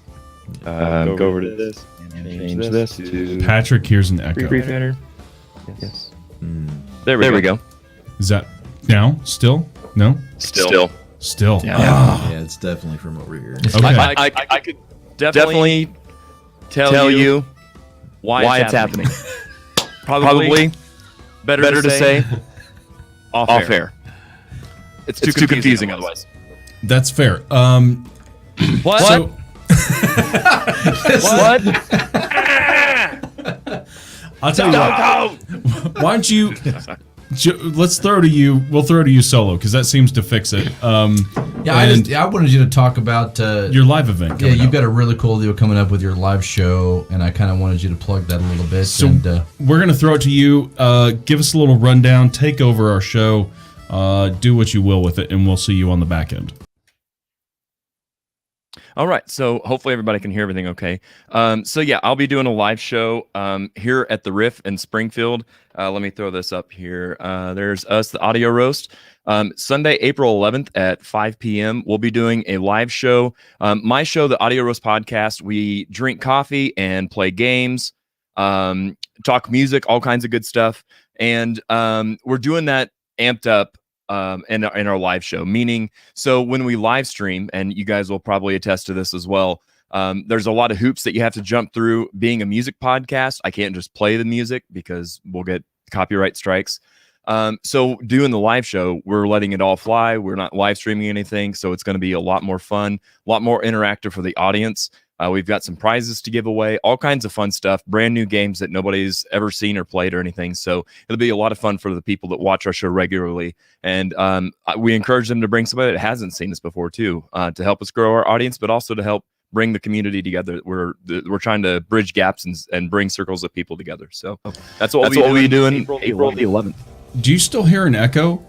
Go over to this and change this to Patrick hears an echo. Prefeeder. Yes. There we go. Is that now? Still? No? Still. Still. Yeah. Yeah, it's definitely from over here. Okay. I could definitely tell you why it's happening. Probably better to say off air. It's too confusing otherwise. That's fair. What? So, What? I'll tell you what. Why don't you? Let's throw to you. We'll throw to you solo because that seems to fix it. I wanted you to talk about your live event. Yeah, you've got a really cool deal coming up with your live show, and I kind of wanted you to plug that a little bit. So we're gonna throw it to you. Give us a little rundown. Take over our show. Do what you will with it, and we'll see you on the back end. All right, so hopefully everybody can hear everything okay. So yeah, I'll be doing a live show here at the Riff in Springfield. Let me throw this up here. There's us, the Audio Roast. Sunday, April 11th at 5 p.m. We'll be doing a live show. My show, the Audio Roast Podcast, we drink coffee and play games, talk music, all kinds of good stuff. And we're doing that amped up in our live show, meaning so when we live stream, and you guys will probably attest to this as well, there's a lot of hoops that you have to jump through. Being a music podcast, I can't just play the music because we'll get copyright strikes. So doing the live show, we're letting it all fly. We're not live streaming anything, so it's going to be a lot more fun, a lot more interactive for the audience. We've got some prizes to give away, all kinds of fun stuff, brand new games that nobody's ever seen or played or anything. So it'll be a lot of fun for the people that watch our show regularly. And we encourage them to bring somebody that hasn't seen us before too, to help us grow our audience, but also to help bring the community together. We're trying to bridge gaps and bring circles of people together. So that's what we'll be doing April the 11th. Do you still hear an echo?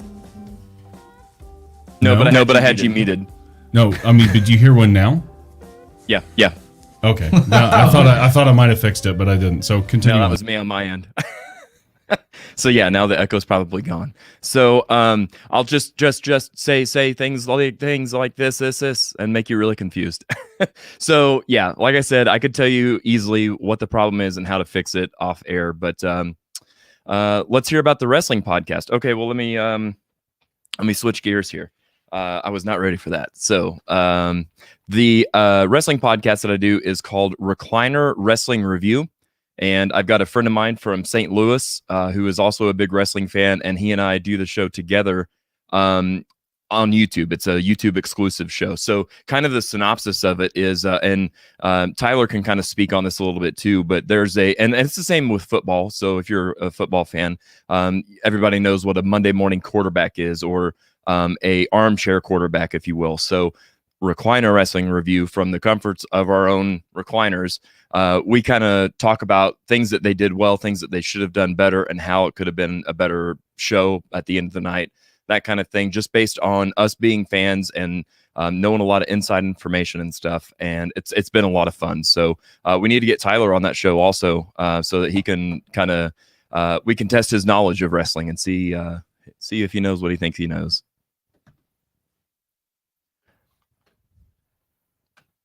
No, but I had you muted. No, I mean, did you hear one now? Yeah. Okay. No, I thought I might have fixed it, but I didn't. So continue. No, that was me on my end. So yeah, now the echo's probably gone. So I'll just say things like this, and make you really confused. So yeah, like I said, I could tell you easily what the problem is and how to fix it off air, but let's hear about the wrestling podcast. Okay, well let me switch gears here. I was not ready for that. So the wrestling podcast that I do is called Recliner Wrestling Review. And I've got a friend of mine from St. Louis who is also a big wrestling fan. And he and I do the show together on YouTube. It's a YouTube exclusive show. So kind of the synopsis of it is, and Tyler can kind of speak on this a little bit too, but there's and it's the same with football. So if you're a football fan, everybody knows what a Monday morning quarterback is, or a armchair quarterback, if you will. So Recliner Wrestling Review, from the comforts of our own recliners, we kind of talk about things that they did well, things that they should have done better, and how it could have been a better show at the end of the night, that kind of thing, just based on us being fans and knowing a lot of inside information and stuff. And it's been a lot of fun. So we need to get Tyler on that show also, so that he can kind of we can test his knowledge of wrestling and see if he knows what he thinks he knows.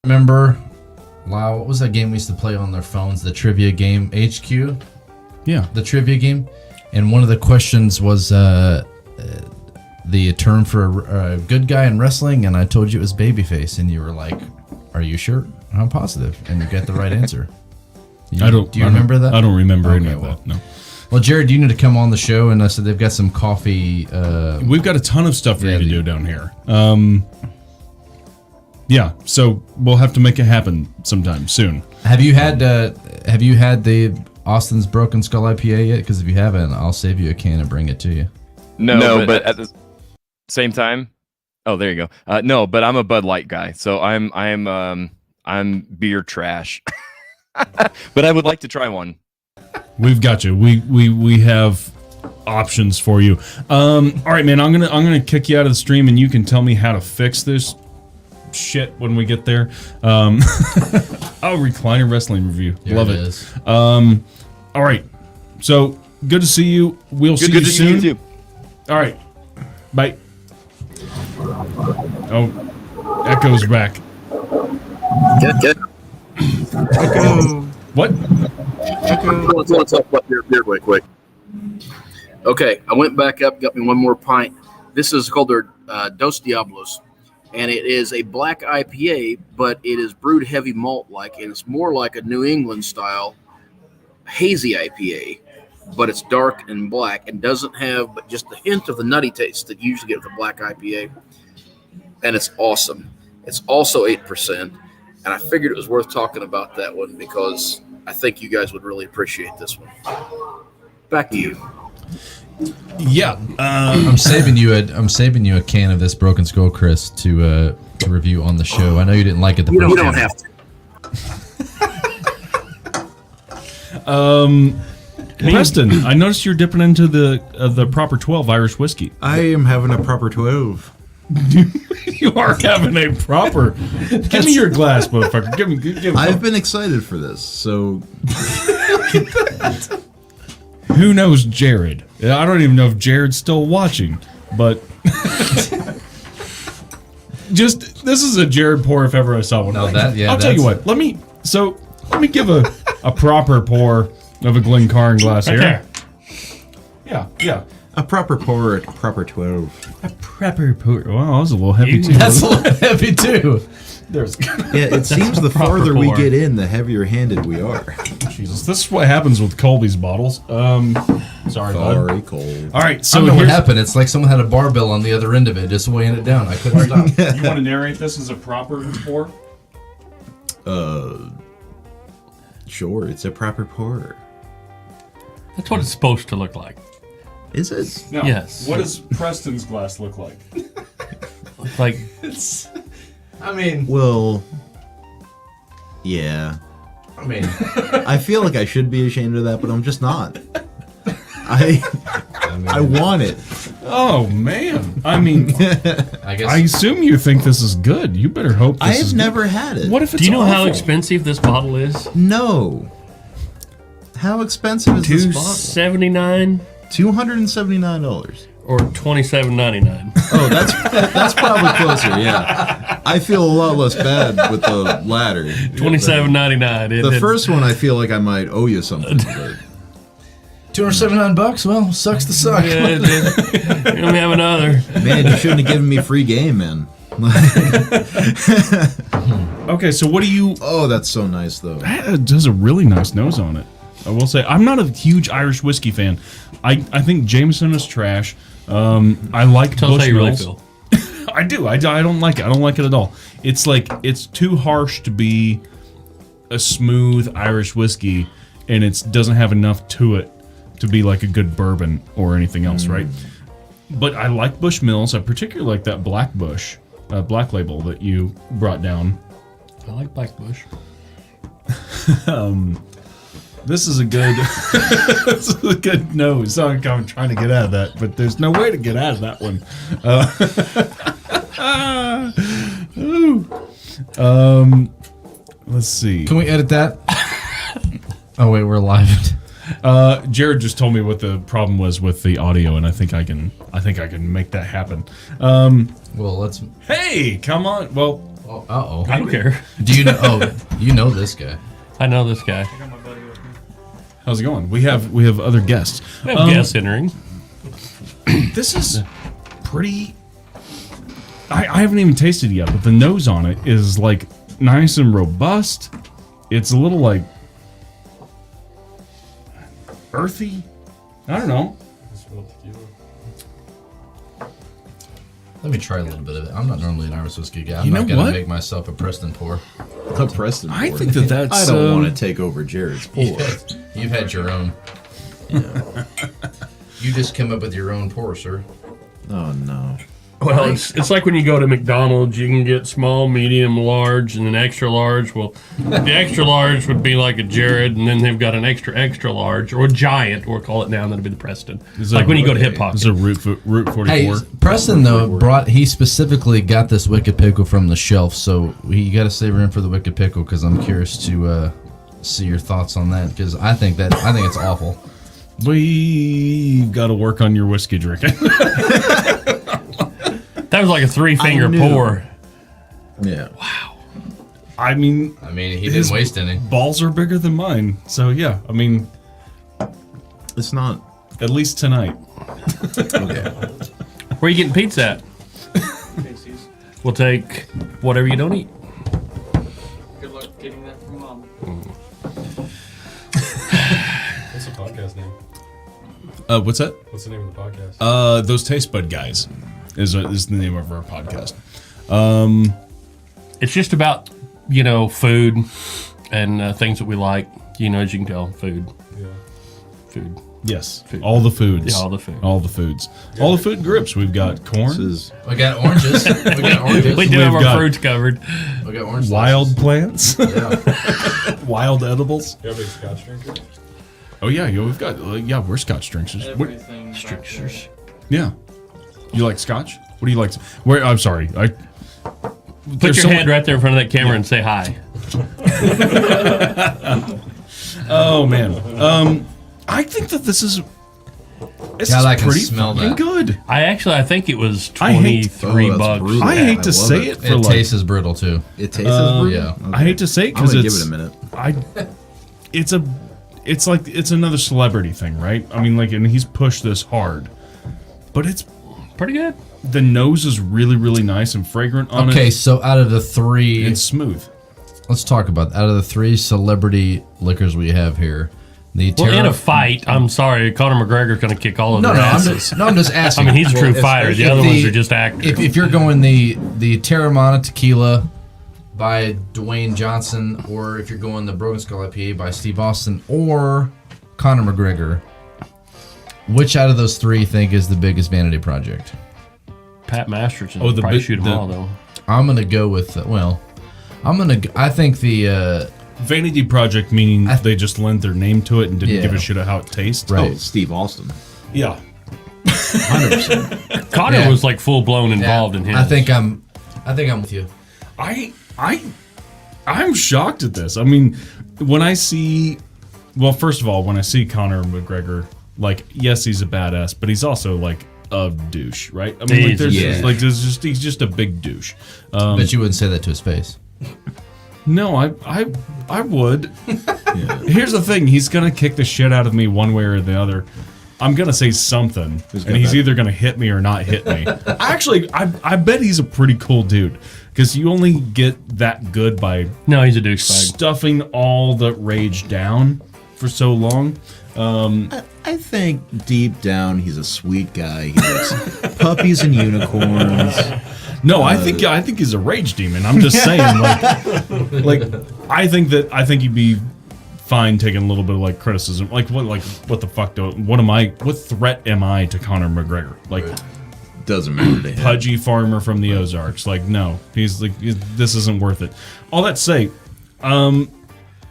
Remember, wow, what was that game we used to play on their phones? The trivia game, HQ? Yeah. The trivia game. And one of the questions was the term for a good guy in wrestling, and I told you it was babyface, and you were like, are you sure? I'm positive. And you got the right answer. I don't. Do you remember that? I don't remember any Okay, of well. that. No. Well, Jared, you need to come on the show, and I said they've got some coffee. We've got a ton of stuff for Yeah, you to the- do down here. Yeah, so we'll have to make it happen sometime soon. Have you had the Austin's Broken Skull IPA yet? Because if you haven't, I'll save you a can and bring it to you. No, but at the same time, oh, there you go. No, but I'm a Bud Light guy, so I'm beer trash. But I would like to try one. We've got you. We have options for you. All right, man. I'm gonna kick you out of the stream, and you can tell me how to fix this shit when we get there. Oh, recliner wrestling review. There Love it it. is. All right. So good to see you. We'll see Good you to soon. see you too. All right. Bye. Oh, Echo's back. Get. What? I want to talk about beer really quick. Okay, I went back up, got me one more pint. This is called their Dos Diablos, and it is a black IPA, but it is brewed heavy malt like, and it's more like a New England style hazy IPA, but it's dark and black and doesn't have but just a hint of the nutty taste that you usually get with a black IPA, and it's awesome. It's also 8%, and I figured it was worth talking about that one because I think you guys would really appreciate this one. Back to you. Yeah. I'm saving you a can of this Broken Skull, Chris, to review on the show. I know you didn't like it the You first don't time. have to. Preston, I noticed you're dipping into the proper 12 Irish whiskey. I am having a proper 12. You are having a proper. Give me your glass, motherfucker. Give me. I've been excited for this, so Who knows Jared? I don't even know if Jared's still watching, but just this is a Jared pour if ever I saw one. No, that- yeah, I'll tell you that's- what. Let me give a proper pour of a Glencairn glass here. Okay. Yeah. a proper pour at proper 12. A proper pour. Wow, that was a little heavy too. That's a little heavy too. There's Yeah, it seems the proper farther we pour. get in, the heavier-handed we are. Jesus. This is what happens with Colby's bottles. Sorry, bud. Sorry, Cole. All right, I so don't know what here's, happened. It's like someone had a barbell on the other end of it, just weighing it down. I couldn't stop. you want to narrate this as a proper pour? Sure, it's a proper pour. That's what it's supposed to look like. Is it? No. Yes. What does Preston's glass look like? Like I mean, Well, yeah. I feel like I should be ashamed of that, but I'm just not. I want it. Oh man! I mean, I guess I assume you think this is good. You better hope this I is have good. never had it. What if it's do you know how awful? expensive this bottle is? No. How expensive is this bottle? $2.79 $279. or $27.99. Oh, that's probably closer. Yeah, I feel a lot less bad with the latter. $27.99. The first one, I feel like I might owe you something. But $279. Well, sucks to suck. Yeah, let me have another. man, you shouldn't have given me free game, man. Okay, so what do you? Oh, that's so nice though. It does a really nice nose on it. I will say I'm not a huge Irish whiskey fan. I think Jameson is trash. I like Tell us how you really Bushmills. feel. I do. I don't like it. I don't like it at all. It's like it's too harsh to be a smooth Irish whiskey, and it doesn't have enough to it to be like a good bourbon or anything else, right? But I like Bushmills. I particularly like that Black Bush, Black Label that you brought down. I like Black Bush. This is a good, this is a good nose. I'm trying to get out of that, but there's no way to get out of that one. Let's see. Can we edit that? Oh wait, we're live. Jared just told me what the problem was with the audio, and I think I can make that happen. Well, let's. Hey, come on. Well, Oh. I don't care. Do you know? Oh, you know this guy. I know this guy. how's it going? We have other guests. We have guests entering. This is pretty. I haven't even tasted it yet, but the nose on it is like nice and robust. It's a little like earthy. I don't know. Let me try a little bit of it. I'm not normally an Irish whiskey guy. I'm You not know going to what? make myself a Preston pour. A Preston I pour. think that's. I don't want to take over Jared's pour. You've had your own. You just come up with your own pour, sir. Oh no. Well, it's like when you go to McDonald's, you can get small, medium, large, and an extra large. Well, the extra large would be like a Jared, and then they've got an extra large, or giant, we'll call it now, and that'd be the Preston. Is Like that- when you go to Hip Pocket. It's a Route 44. Hey, Preston though he specifically got this Wicked Pickle from the shelf, so you got to save room for the Wicked Pickle because I'm curious to see your thoughts on that because I think it's awful. We got to work on your whiskey drinking. That was like a 3-finger knew. pour. Yeah. I mean, He His- didn't waste any. balls are bigger than mine. So yeah, I mean, It's not. at least tonight. Okay. Where are you getting pizza at? We'll take whatever you don't eat. Good luck getting that from Mom. What's the podcast name? What's that? What's the name of the podcast? Those Taste Bud Guys is the name of our podcast. It's just about, food and things that we like. As you can tell, food. Yeah. Food. Yes, all the foods. Yeah, all the food. All the foods. All the food groups. We've got This corn, is We got oranges. We do have We've our got- fruits covered. We got orange. wild plants, Yeah. wild edibles. You have a big Scotch drinker? Oh yeah, we've got we're Scotch drinkers. What- Everything. back Strictures. Yeah, you like Scotch? What do you like? Where? I'm sorry. Put your hand right there in front of that camera and say hi. Oh man. I think that this is. This God, is I can pretty smell fucking that. good. I think it was I hate- 23 that's bucks. brutal. I hate I to love say it. it for It like. tastes as brittle too. it tastes as brutal. yeah. I hate to say it I'm because gonna it's. give it a minute. It's another celebrity thing, right? I mean, and he's pushed this hard, but it's Pretty good. the nose is really, really nice and fragrant on Okay, it. so out of the three, It's smooth. let's talk about out of the three celebrity liquors we have here. The Well, in Terra- a fight, I'm sorry, Conor McGregor's going to kick all of no, their I'm asses. just I asking. mean, he's a true fighter. The if other the- ones are just actors. If you're going the Terramana Tequila by Dwayne Johnson, or if you're going the Broken Skull IPA by Steve Austin, or Conor McGregor, which out of those three you think is the biggest vanity project? Pat Masterson Oh, would the probably big- shoot them the- all, though. I'm gonna go with I think the Vanity project, meaning I- they just lent their name to it and didn't Yeah. give a shit of how it tastes. Right. Oh, Steve Austin. Yeah. 100%. Conor Yeah. was like full blown involved in his. I think I'm with you. I'm shocked at this. I mean, when I see, well, first of all, when I see Conor McGregor, yes, he's a badass, but he's also like a douche, right? I mean, He's a douche. he's just a big douche. But you wouldn't say that to his face. No, I would. Here's the thing: he's gonna kick the shit out of me one way or the other. I'm gonna say something, and he's either gonna hit me or not hit me. Actually, I bet he's a pretty cool dude because you only get that good by No, he's a douchebag. stuffing all the rage down for so long. I think deep down he's a sweet guy. He likes puppies and unicorns. No, I think he's a rage demon. I'm just saying, I think he'd be fine taking a little bit of criticism. What the fuck? What threat am I to Conor McGregor? Doesn't matter to him. Pudgy farmer from the Ozarks. No, this isn't worth it. All that to say,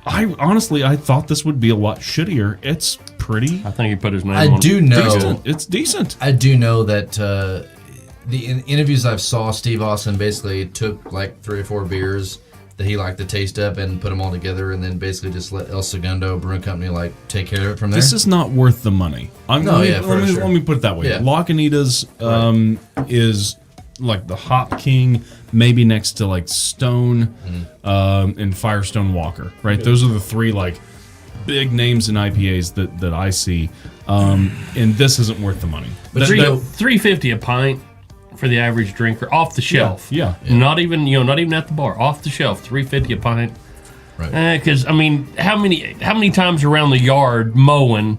I thought this would be a lot shittier. It's pretty. I think he put his name I on do it. know. It's decent. I do know that the interviews I've saw, Steve Austin basically took 3 or 4 beers that he liked to taste up and put them all together, and then basically just let El Segundo Brewing Company take care of it from there. This is not worth the money. for sure. Let me put it that way. Yeah. Lagunitas is the Hop King, maybe next to Stone and Firestone Walker. Right, those are the 3 big names in IPAs that I see, and this isn't worth the money. But $3.50 a pint for the average drinker off the shelf. Yeah. Not even at the bar. Off the shelf, $3.50 a pint. Right. Because how many times around the yard mowing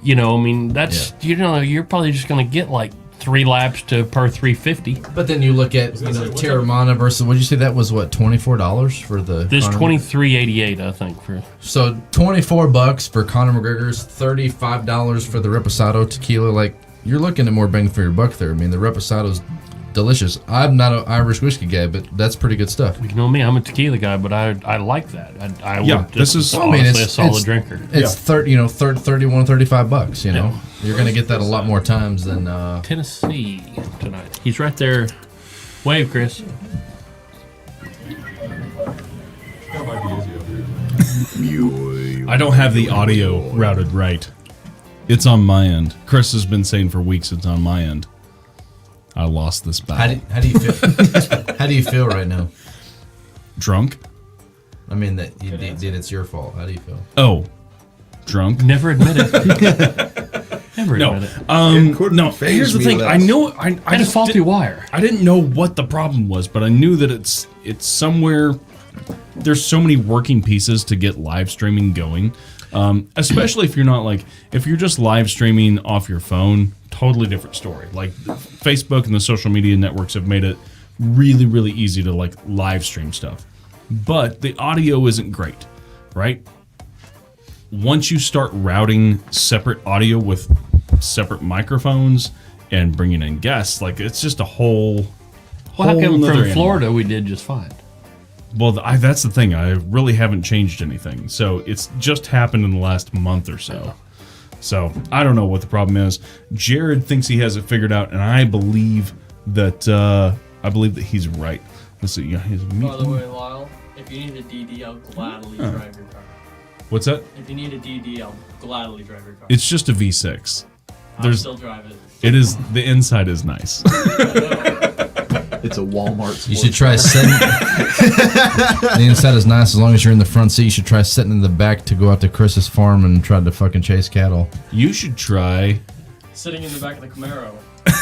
You know, I mean, that's you're probably just gonna get like 3 laps per 350. But then you look at Terramana versus, what did you say that was, what, $24 for the This Conor 23.88, I think. So $24 for Conor McGregor's, $35 for the Reposado tequila. Like, you're looking at more bang for your buck there. I mean, the Reposado's delicious. I'm not an Irish whiskey guy, but that's pretty good stuff. You know me, I'm a tequila guy, but I like that. This is honestly a solid drinker. It's 31, $35. You know, you're gonna get that a lot more times than Tennessee tonight. He's right there. Wave, Chris. That might be easy over here. I don't have the audio routed right. It's on my end. Chris has been saying for weeks it's on my end. I lost this battle. How do you feel? How do you feel right now? Drunk? I mean, that you did. It's your fault. How do you feel? Oh, drunk? Never admit it. Never admit it. No. Here's the thing. I know. I Had a faulty wire. I didn't know what the problem was, but I knew that it's somewhere. There's so many working pieces to get live streaming going, especially if you're not if you're just live streaming off your phone. Totally different story. Like Facebook and the social media networks have made it really, really easy to live stream stuff, but the audio isn't great, right? Once you start routing separate audio with separate microphones and bringing in guests, it's just a whole. Well, how come nother from animal. Florida we did just fine? Well, that's the thing. I really haven't changed anything, so it's just happened in the last month or so. So I don't know what the problem is. Jared thinks he has it figured out, and I believe that he's right. Let's see. By the way, Lyle, if you need a DD, I'll gladly drive your car. What's that? If you need a DD, I'll gladly drive your car. It's just a V6. I'll still drive it. It is. The inside is nice. It's a Walmart. You should try sitting. The inside is nice as long as you're in the front seat. You should try sitting in the back to go out to Chris's farm and try to fucking chase cattle. You should try. Sitting in the back of the Camaro.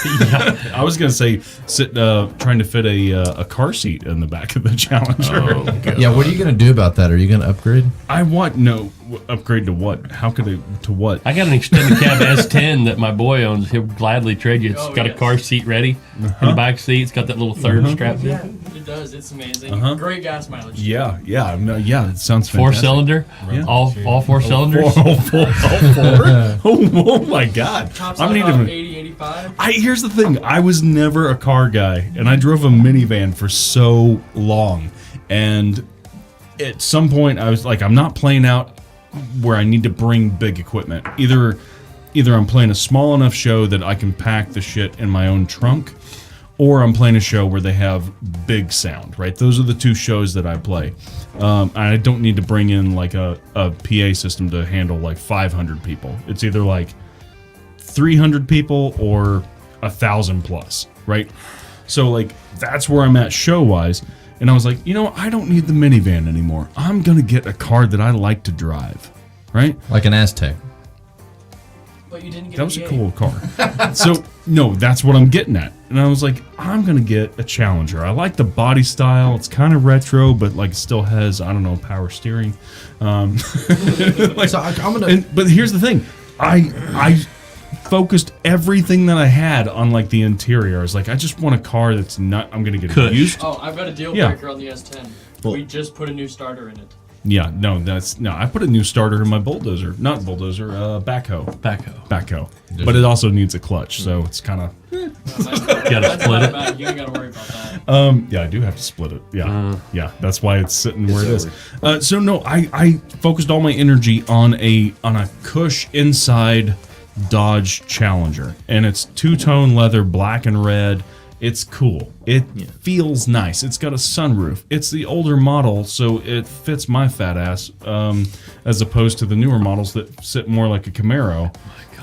Yeah, I was gonna say trying to fit a car seat in the back of the Challenger. Yeah, what are you gonna do about that? Are you gonna upgrade? I want upgrade to what? How could I to what? I got an extended cab S10 that my boy owns. He'll gladly trade you. It's got a car seat ready in the back seat. It's got that little third strap Yeah, in. it does. It's amazing. Great gas mileage. Yeah. It sounds fantastic. 4-cylinder, Yeah. all 4 cylinders. Oh my God! Tops I'm out needing. about 80, 85. Here's the thing. I was never a car guy, and I drove a minivan for so long. And at some point, I was like, I'm not playing out where I need to bring big equipment. Either I'm playing a small enough show that I can pack the shit in my own trunk, or I'm playing a show where they have big sound, right? Those are the two shows that I play. I don't need to bring in a PA system to handle 500 people. It's either 300 people or 1,000 plus, right? So that's where I'm at show wise. And I was like, I don't need the minivan anymore. I'm gonna get a car that I like to drive, right? Like an Aztec. But you didn't get That was a cool car. So no, that's what I'm getting at. And I was like, I'm gonna get a Challenger. I like the body style. It's kind of retro, but it still has power steering. So I'm gonna. But here's the thing, I focused everything that I had on the interior. I was like, I just want a car that's not. I'm gonna get it used. Oh, I've got a deal Yeah. breaker on the S10. Well- We just put a new starter in it. Yeah, no, I put a new starter in my bulldozer, not bulldozer, backhoe. Backhoe. But it also needs a clutch, so it's kind of. Gotta split it. You ain't gotta worry about that. Yeah, I do have to split it. Yeah, yeah, that's why it's sitting where it is. So no, I focused all my energy on a cush inside Dodge Challenger, and it's two-tone leather, black and red. It's cool. It feels nice. It's got a sunroof. It's the older model, so it fits my fat ass, as opposed to the newer models that sit more like a Camaro,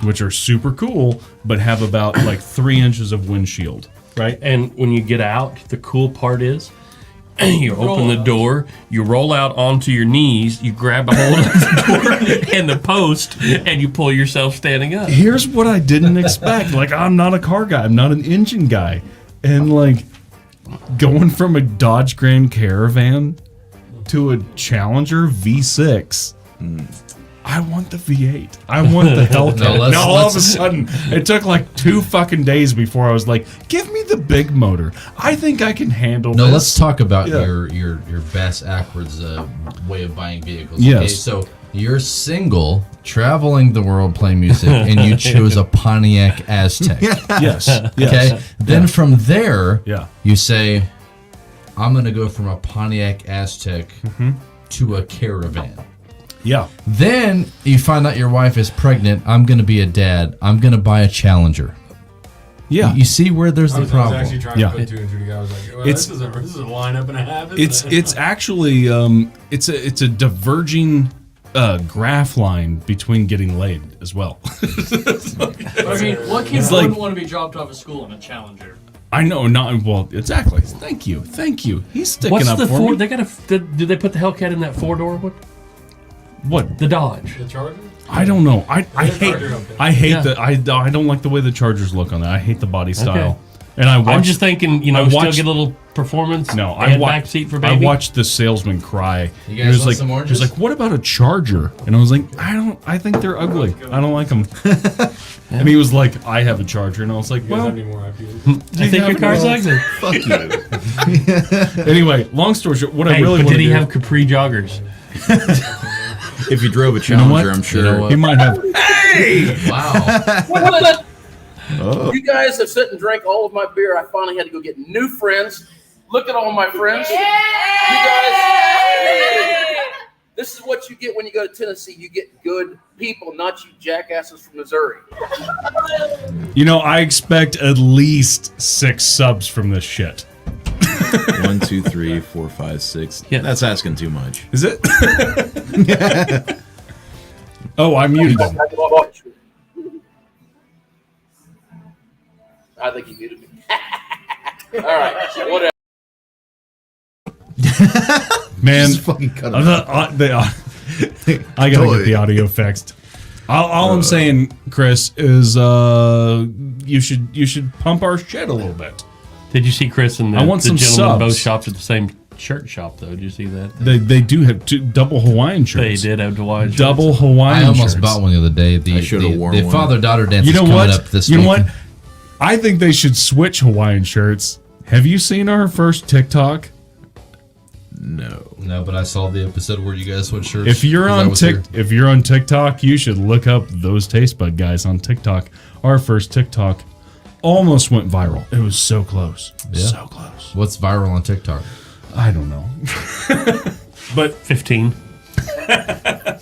which are super cool, but have about 3 inches of windshield, right? And when you get out, the cool part is you open the door, you roll out onto your knees, you grab a hold of the door and the post, and you pull yourself standing up. Here's what I didn't expect. I'm not a car guy. I'm not an engine guy. And going from a Dodge Grand Caravan to a Challenger V6, I want the V8. I want the Hellcat. No, let's- now all of a let's- sudden, it took like 2 fucking days before I was like, give me the big motor. I think I can handle No, this. let's talk about Yeah. your bass backwards way of buying vehicles. Yes. Okay, so you're single, traveling the world playing music, and you chose a Pontiac Aztec. Yes. Okay. Yes. Then from there, Yeah. you say, I'm gonna go from a Pontiac Aztec Mm-hmm. to a Caravan. Yeah. Then you find out your wife is pregnant. I'm gonna be a dad. I'm gonna buy a Challenger. Yeah. You see where there's I the was problem. actually trying Yeah. to put 2 and 2 together. I was like, well, It's- this is a lineup and a half. Isn't It's it? actually it's a diverging graph line between getting laid as well. I mean, what kid It's wouldn't like- want to be dropped off of school in a Challenger? I know, not well. Exactly. Thank you. He's sticking What's up the for four? me. They got a. Did they put the Hellcat in that 4-door? What? The Dodge. The Charger? I don't know. I The hate Charger, okay. I hate Yeah. the I don't like the way the Chargers look on that. I hate the body style. And I watched, I'm just thinking, you know, I still watched- get a little performance. no, and I back seat for I baby. watched the salesman cry. You He guys was want like, some he was oranges? like, "What about a Charger?" And I was like, I think they're ugly. I don't like them." And he was like, "I have a Charger," and I was like, You guys "Well, have any more IPAs? I think your car's ugly. Fuck you. anyway, long story short, what I Hey, really but want did to he do, have Capri joggers? If you drove a know Challenger, what? I'm sure. know what? he might have. Wow. You guys have sit and drank all of my beer. I finally had to go get new friends. Look at all my friends. You guys. This is what you get when you go to Tennessee. You get good people, not you jackasses from Missouri. You know, I expect at least 6 subs from this shit. 1, 2, 3, 4, 5, 6. Yeah. That's asking too much. Is it? Oh, I muted him. I think he muted me. All right, whatever. Man, Just fucking cut I him. gotta get the audio fixed. All I'm saying, Chris, is you should pump our shit a little bit. Did you see Chris and the, I want the some gentleman both subs. shops at the same shirt shop, though? Did you see that? They do have 2 double Hawaiian shirts. They did have Hawaiian shirts. Double Hawaiian I almost shirts. bought one the other day. The I should've worn the one. father-daughter dance You is know coming what? up this You week. know what? I think they should switch Hawaiian shirts. Have you seen our first TikTok? No. No, but I saw the episode where you guys switched shirts. If you're 'cause I on was there. if you're on TikTok, you should look up those Taste Bud guys on TikTok. Our first TikTok almost went viral. It was so close. Yeah. So close. What's viral on TikTok? I don't know. But 15.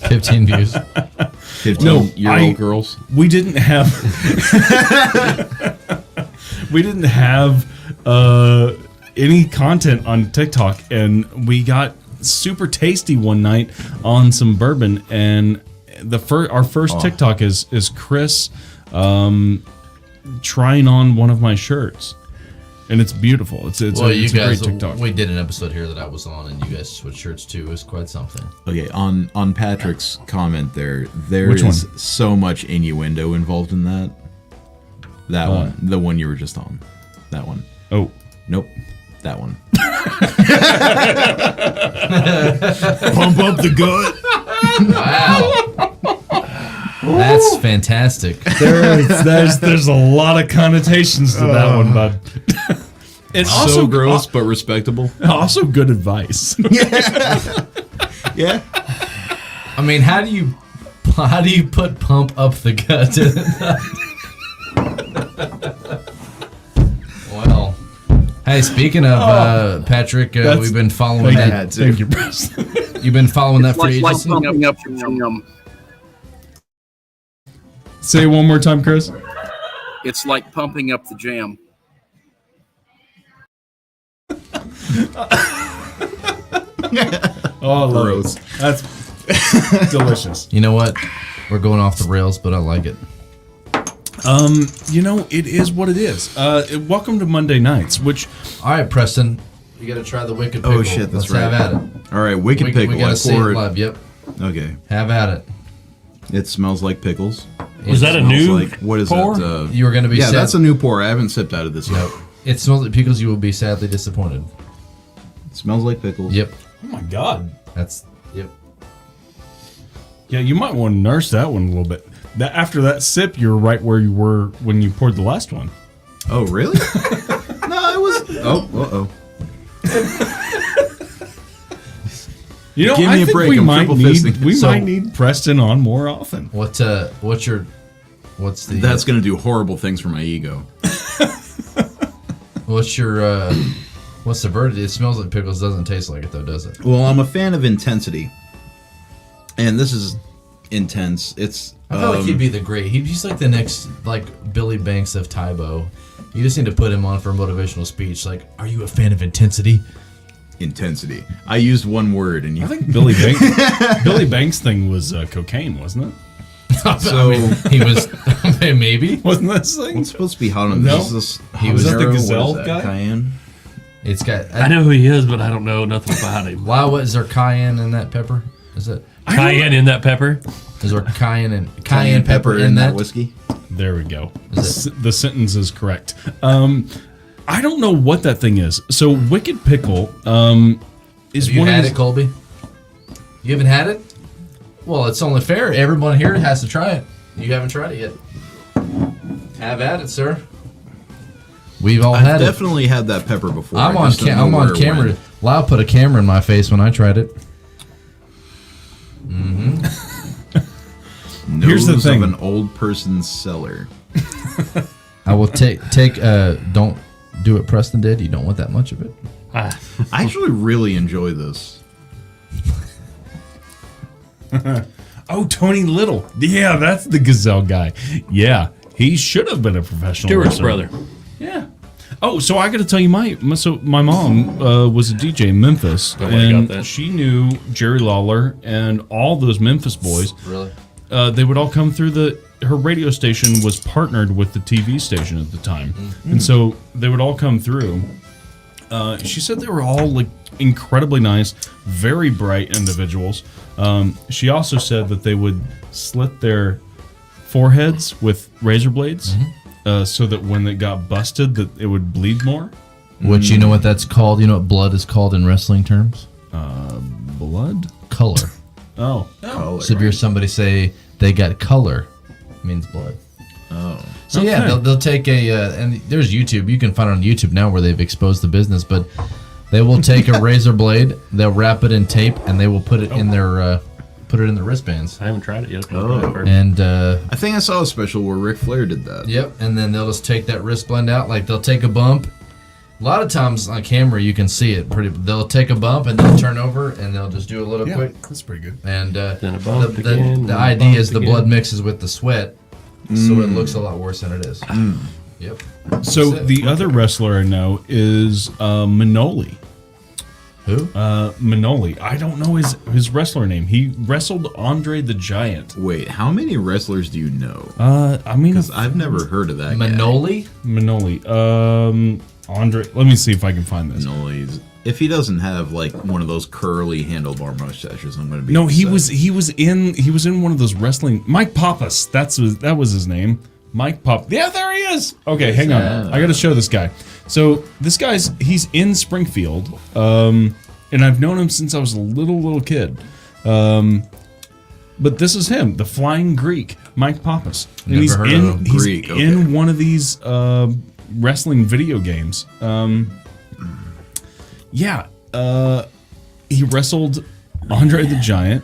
15 views. 15-year-old girls. we didn't have we didn't have any content on TikTok, and we got super tasty one night on some bourbon, and our first TikTok is Chris trying on one of my shirts, and it's beautiful. It's Well, you it's a guys, great TikTok. we did an episode here that I was on, and you guys switched shirts too. It was quite something. Okay, on Patrick's comment there Which is one? so much innuendo involved in that. That one. The one you were just on. That one. Oh, Nope. That one. Pump up the gut. Wow. That's fantastic. there's a lot of connotations to that one, bud. And So also gross, but respectable. Also good advice. Yeah. I mean, how do you put pump up the gut? Well, hey, speaking of Patrick, we've been following that. Thank you, Bruce. You've been following that free Like agency. pumping up your Say it one more time, Chris. It's like pumping up the jam. Oh, I love Gross. it. That's delicious. You know what? We're going off the rails, but I like it. You know, it is what it is. Welcome to Monday nights, which All right, Preston, you got to try the wicked pickle. Oh, shit, that's Let's right. Have at it. All right, wicked pickle. We got I to see it poured. live. Yep. Okay. Have at it. It smells like pickles. Was that a Smells new like, what is pour? that? You were going to be Yeah, sad. that's a new pour. I haven't sipped out of this yet. It smells like pickles. You will be sadly disappointed. It smells like pickles. Yep. oh my god, That's yep. Yeah, you might want to nurse that one a little bit. After that sip, you're right where you were when you poured the last one. Oh, really? No, it was. Oh, uh-oh. You know, Give me I a think break, we I'm might triple need fisting. might need Preston on more often. What's the That's going to do horrible things for my ego. what's the verdict? It smells like pickles, doesn't taste like it though, does it? Well, I'm a fan of intensity. And this is intense. It's. I feel like he'd be he's like the next like Billy Banks of Tybo. You just need to put him on for a motivational speech. Like, are you a fan of intensity? Intensity. I used one word, and you. I think Billy Banks thing was cocaine, wasn't it? So He was maybe. Wasn't this thing? it's supposed to be hot on No. this. He was that the habanero, what Gazelle is that, guy? Cayenne. It's got. I know who he is, but I don't know nothing about him. Why? What is there? Cayenne in that pepper? Is it? Cayenne in that pepper. Is there cayenne pepper in that whiskey. There we go. Is The sentence is correct. I don't know what that thing is. So Wicked Pickle is Have you one had of it, Colby? You haven't had it? Well, it's only fair. Everyone here has to try it. You haven't tried it yet. Have at it, sir. We've all had I've it. definitely had that pepper before. I'm I on. just don't know I'm where on it camera. went. Lau put a camera in my face when I tried it. Here's the Nose thing. of an old person's cellar. I will take. Don't do what Preston did. You don't want that much of it. I actually really enjoy this. Oh, Tony Little. Yeah, that's the Gazelle guy. Yeah, he should have been a professional Stewart's wrestler. brother. Yeah. Oh, so I got to tell you, my mom was a DJ in Memphis, Oh, I and got that. she knew Jerry Lawler and all those Memphis boys. Really? They would all come through her radio station was partnered with the TV station at the time, and so they would all come through. She said they were all like incredibly nice, very bright individuals. She also said that they would slit their foreheads with razor blades, so that when it got busted, that it would bleed more. Which you know what that's called? You know what blood is called in wrestling terms? Blood? Color. Oh, Color. So if you're somebody say they got color, it means blood. Oh. So yeah, Okay. they'll take and there's YouTube. You can find it on YouTube now where they've exposed the business, but they will take a razor blade, they'll wrap it in tape, and they will put it in their wristbands. I haven't tried it yet. Oh. And I think I saw a special where Ric Flair did that. yep, and then they'll just take that wristband out. Like they'll take a bump. A lot of times on camera you can see it pretty. They'll take a bump and they'll turn over and they'll just do a little yeah, quick. that's pretty good. And Then a bump the again, then a idea bump is the again. blood mixes with the sweat, so it looks a lot worse than it is. Yep. So That's it. the other wrestler I know is Manoli. Who? Manoli. I don't know his wrestler name. He wrestled Andre the Giant. Wait, how many wrestlers do you know? I mean, Because I've never heard of that Manoli? Manoli. Andre. Let me see if I can find guy. this. Manoli's. If he doesn't have like one of those curly handlebar mustaches, I'm gonna be. No, he upset. was in one of those wrestling. Mike Pappas. That was his name. Mike Pop. Yeah, there he is. Okay, hang on. I got to show this guy. So this he's in Springfield, and I've known him since I was a little kid. But this is him, the Flying Greek, Mike Pappas, and Never he's heard in of him. he's Greek, okay. in one of these wrestling video games. Yeah, he wrestled Andre the Giant.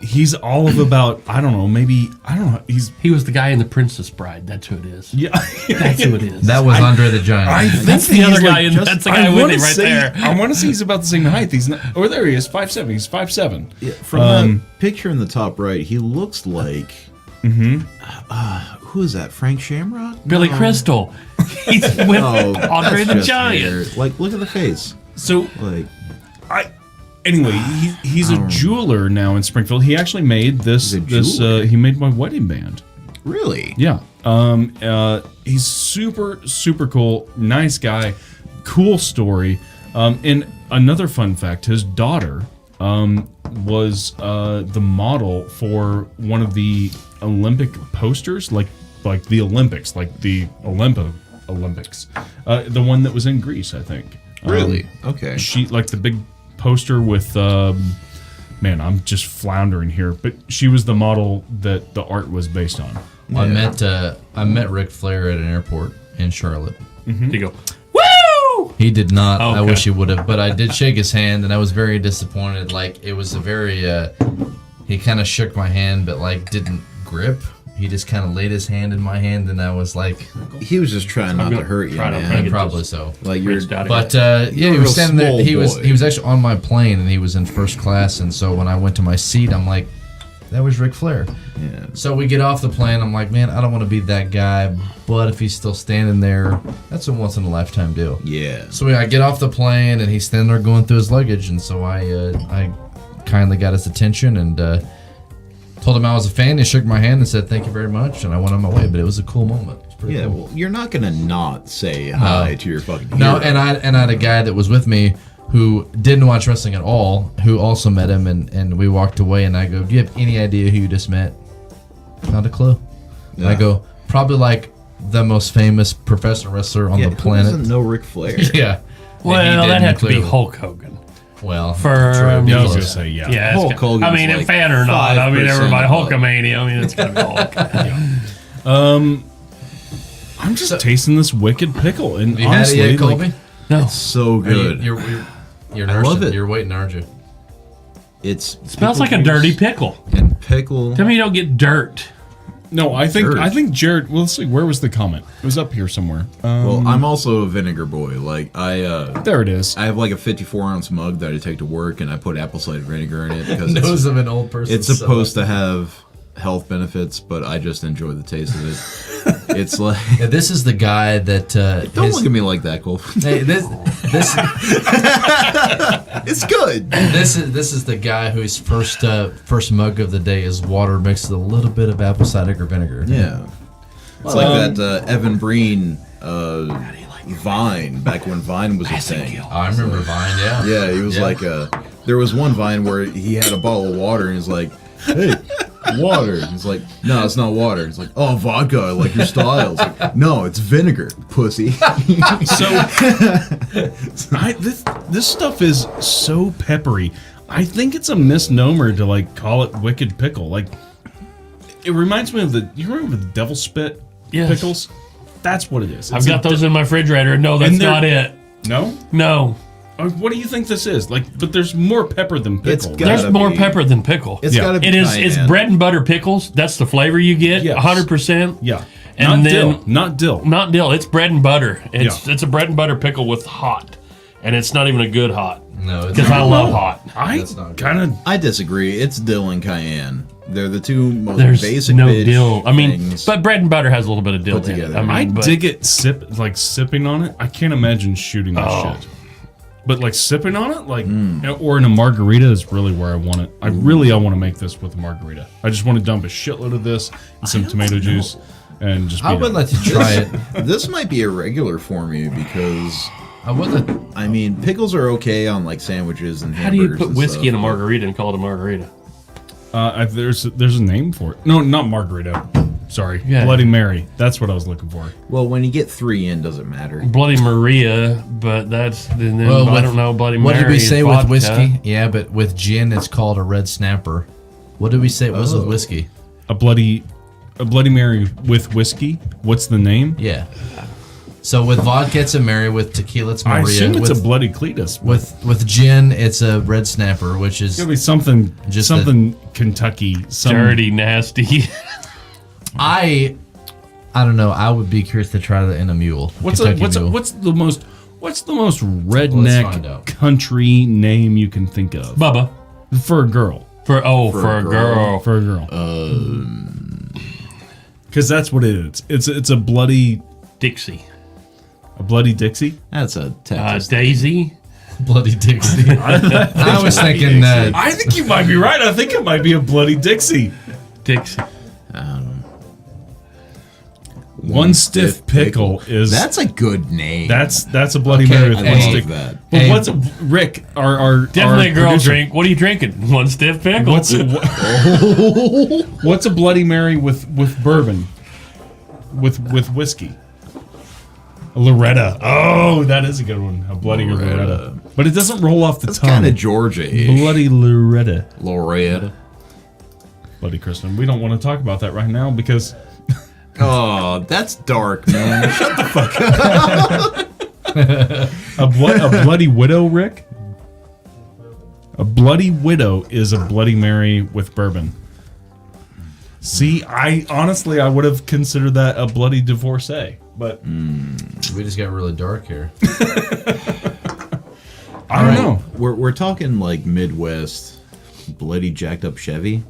He's all of about He was the guy in The Princess Bride. That's who it is. yeah. That's who it is. That was Andre the Giant. I think That's the he's other guy like in- just- that's the guy I with wanna him right say- there. I want to say he's about the same height. He's not. Oh, there he is, 5'7". He's 5'7". From that picture in the top right, he looks like. Who is that? Frank Shamrock? Billy Crystal. He's with Oh, Andre that's the just Giant. hair. Like, look at the face. So Like, anyway, he's a jeweler now in Springfield. He actually made this. He's a jeweler? He made my wedding band. really? Yeah. He's super cool, nice guy, cool story. And another fun fact: his daughter was the model for one of the Olympic posters, like the Olympics, like the Olympics, the one that was in Greece, I think. Really? Okay. She like the big poster with man, I'm just floundering here. But she was the model that the art was based on. I met Ric Flair at an airport in Charlotte. You go, woo! He did not. I Okay. wish he would have, but I did shake his hand, and I was very disappointed. Like it was a very, he kind of shook my hand, but like didn't grip. He just kind of laid his hand in my hand, and I was like, He was just trying not to hurt you, try to man. get probably this so. Like you're, rinsed out of But here. yeah, he You're was a standing there. small He boy. was actually on my plane, and he was in first class. And so when I went to my seat, I'm like, that was Ric Flair. yeah. So we get off the plane. I'm like, man, I don't want to be that guy, but if he's still standing there, that's a once in a lifetime deal. Yeah. So I get off the plane, and he's standing there going through his luggage, and so I kindly got his attention and told him I was a fan. He shook my hand and said thank you very much, and I went on my way. But it was a cool moment. It was pretty Yeah, cool. well, you're not gonna not say hi to your fucking No, hero. and I had a guy that was with me who didn't watch wrestling at all, who also met him, and we walked away, and I go, do you have any idea who you just met? Not a clue. Yeah. I go, probably like the most famous professional wrestler on yeah, the who planet. doesn't know Ric Flair? Yeah. Well, And he that didn't had to be clearly. Hulk Hogan. Well, For, true, um, Yeah, I was close. gonna say yeah. Yeah, Hulk it's Hogan's I mean, like fan or not, I mean, 5% everybody above. Hulkamania. I mean, it's gonna be Hulk. I'm just tasting this wicked pickle, and You had it honestly, yet, Colby? No, So Are you- good. You're I nursing. love it. You're waiting, aren't you? It's smells like a dirty pickle. and pickle. Tell me you don't get dirt. no, I Dirt. think Jared. Well, let's see. Where was the comment? It was up here somewhere. Well, I'm also a vinegar boy. Like I There it is. have like a 54-ounce mug that I take to work, and I put apple cider vinegar in it because Nose of an old person. it's supposed to have health benefits, but I just enjoy the taste of it. It's like Yeah, this is the guy that. don't look at me like that, Cole. Hey, this It's good. this is the guy whose first mug of the day is water mixed with a little bit of apple cider vinegar. Yeah. It's like that Evan Breen Vine back when Vine was a thing. I remember Vine. Yeah. Yeah, he was like there was one Vine where he had a bottle of water and he's like, hey, water. And he's like, no, it's not water. He's like, oh, vodka, I like your style. It's like, no, it's vinegar, pussy. So, this stuff is so peppery. I think it's a misnomer to like call it wicked pickle. Like, it reminds me of you remember the devil spit Yes. pickles? That's what it is. I've It's got a those in my refrigerator. No, that's And they're- not it. No. No, What do you think this is? Like, but there's more pepper than It's pickle. got- there's Gotta more be. pepper than pickle. It's Yeah. gotta be It is. It's cayenne. bread and butter pickles. That's the flavor you get. Yes. 100%. Yeah. And not then- dill. Not dill. Not dill. It's bread and butter. It's Yeah. it's a bread and butter pickle with hot, and it's not even a good hot No, it's because I love hot. I That's not good. kind of. I disagree. It's dill and cayenne. They're the two most There's basic no bitch dill. I mean, things. but bread and butter has a little bit of dill Put in it. together. I mean, I but dig it. Sipping on it. I can't imagine shooting that Oh. shit. But like sipping on it, like or in a margarita is really where I want it. I want to make this with a margarita. I just want to dump a shitload of this and some tomato juice and just. I be would done. like to try it. This might be a regular for me because I would like. I mean pickles are okay on like sandwiches and how do you hamburgers put and whiskey stuff, in a but- margarita and call it a margarita? There's a name for it. No, not margarita. Sorry, Yeah. Bloody Mary. That's what I was looking for. Well, when you get 3 in, doesn't matter. Bloody Maria, but that's and then Well, I with- don't know. Bloody What Mary. did we is say vodka. with whiskey? Yeah, but with gin, it's called a red snapper. What did we say it was with Oh. whiskey? A Bloody Mary with whiskey. What's the name? Yeah. So with vodka, it's a Mary. With tequila, it's I Maria. assume it's with, a Bloody Cletus. with gin, it's a red snapper, which is It's gonna be something, Just something Kentucky, some Dirty, nasty. I don't know. I would be curious to try that in a mule. What's Kentucky mule. what's the most find redneck out. country name you can think of Bubba. for a girl? For a girl. For a girl. Because that's what it is. It's a bloody Dixie. Dixie. That's a Texas. Daisy. bloody Dixie? I was thinking that. I think you might be right. I think it might be a bloody Dixie. Dixie. One stiff pickle is That's a good name. that's a bloody Okay, Mary with I one love stick. that. Well, Hey. what's Rick? Our Definitely our a girl producer, drink. What are you drinking? One stiff pickle. What's a Bloody Mary with bourbon? With whiskey? Loretta. Oh, that is a good one. A bloody Loretta. But it doesn't roll off the That's tongue. kind of Georgia-ish. Bloody Loretta. Loretta. Bloody Kristen. We don't want to talk about that right now because Oh, that's dark, man. Shut the fuck up. a bloody widow, Rick. A bloody widow is a Bloody Mary with bourbon. See, I would have considered that a bloody divorcee, but We just got really dark here. I don't know. We're talking like Midwest, bloody jacked up Chevy.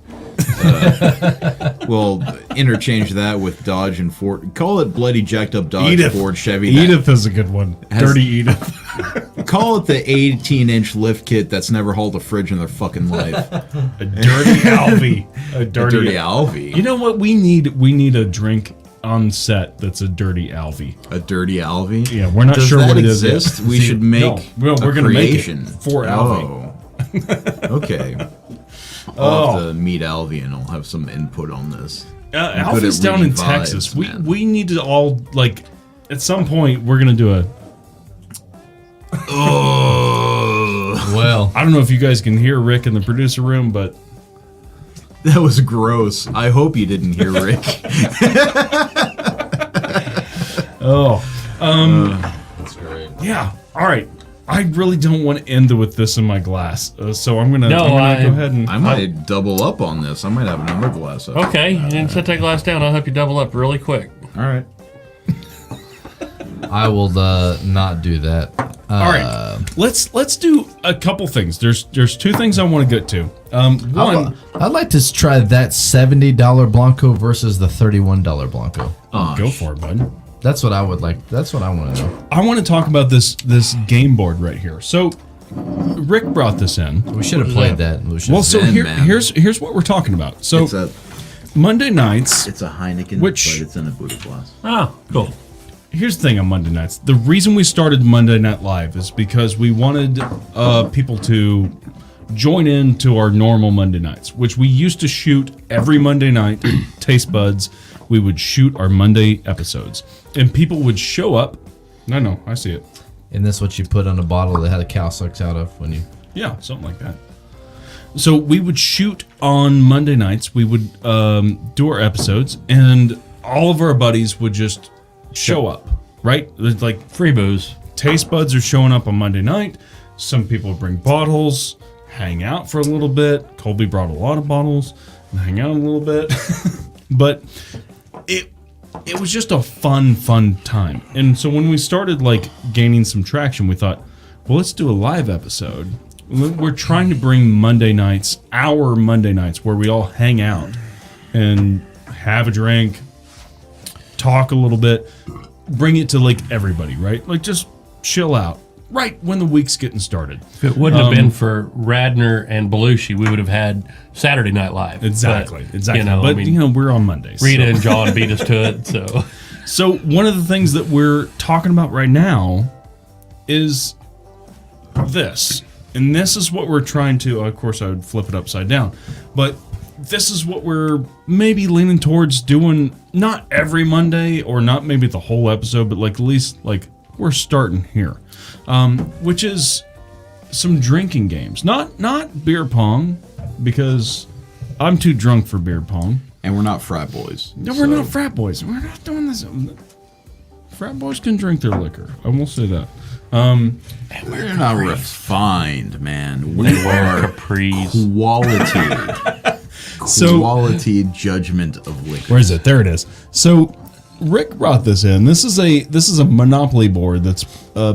Well, interchange that with Dodge and Ford. Call it bloody jacked up Dodge, Edith. Ford, Chevy. Edith is a good one. Dirty Edith. Call it the 18-inch lift kit that's never hauled a fridge in their fucking life. A dirty Alvy. A dirty Alvy. You know what we need? We need a drink on set that's a dirty Alvy. A dirty Alvy? Yeah, we're not Does sure that what it is yet. exist? We See, should make no, we're a gonna make it creation. for Alvy. Oh. Okay. I'll have to meet Alvy and I'll have some input on this. I'm good Alvy's at down in reading vibes, Texas. man. We need to all like at some point we're gonna do a. Oh, Well, I don't know if you guys can hear Rick in the producer room, but that was gross. I hope you didn't hear Rick. that's great. yeah. All right. I really don't want to end with this in my glass, so I'm gonna, No, I'm gonna I- go ahead and. I might double up on this. I might have another glass up. Okay, and set that glass down. I'll help you double up really quick. All right. I will not do that. All right, let's do a couple things. There's two things I want to get to. One, I'd like to try that $70 Blanco versus the $31 Blanco. go for it, bud. That's what I would like. That's what I want to know. I want to talk about this game board right here. So, Rick brought this in. We should have played that. Well, so Zen, man. here's what we're talking about. So It's a Monday nights. Heineken, Which- but it's in a Buddha glass. Oh, cool. Here's the thing on Monday nights. The reason we started Monday Night Live is because we wanted people to join in to our normal Monday nights, which we used to shoot every Monday night. Taste Buds, we would shoot our Monday episodes, and people would show up. No, I see it. And that's what you put on a bottle that had a cow sucks out of when you. Yeah, something like that. So we would shoot on Monday nights. We would do our episodes, and all of our buddies would just show up, right? It's like Free booze. Taste Buds are showing up on Monday night. Some people bring bottles, hang out for a little bit. Colby brought a lot of bottles and hang out a little bit. But it was just a fun time. And so when we started like gaining some traction, we thought, well, let's do a live episode. We're trying to bring Monday nights, our Monday nights, where we all hang out and have a drink, talk a little bit, bring it to like everybody, right? Like just chill out right when the week's getting started. If it wouldn't have been for Radner and Belushi, we would have had Saturday Night Live. Exactly. You know, But I mean, we're on Mondays. Rita so. and John beat us to it. So one of the things that we're talking about right now is this. And this is what we're trying to, of course, I would flip it upside down. But this is what we're maybe leaning towards doing, not every Monday or not maybe the whole episode, but like at least like we're starting here. Which is some drinking games. Not beer pong, because I'm too drunk for beer pong. And we're not frat boys. No, we're not frat boys. We're not doing this. Frat boys can drink their liquor. I will say that. We're not refined, man. We wear are capris. quality judgment of liquor. Where is it? There it is. So Rick brought this in. This is a Monopoly board that's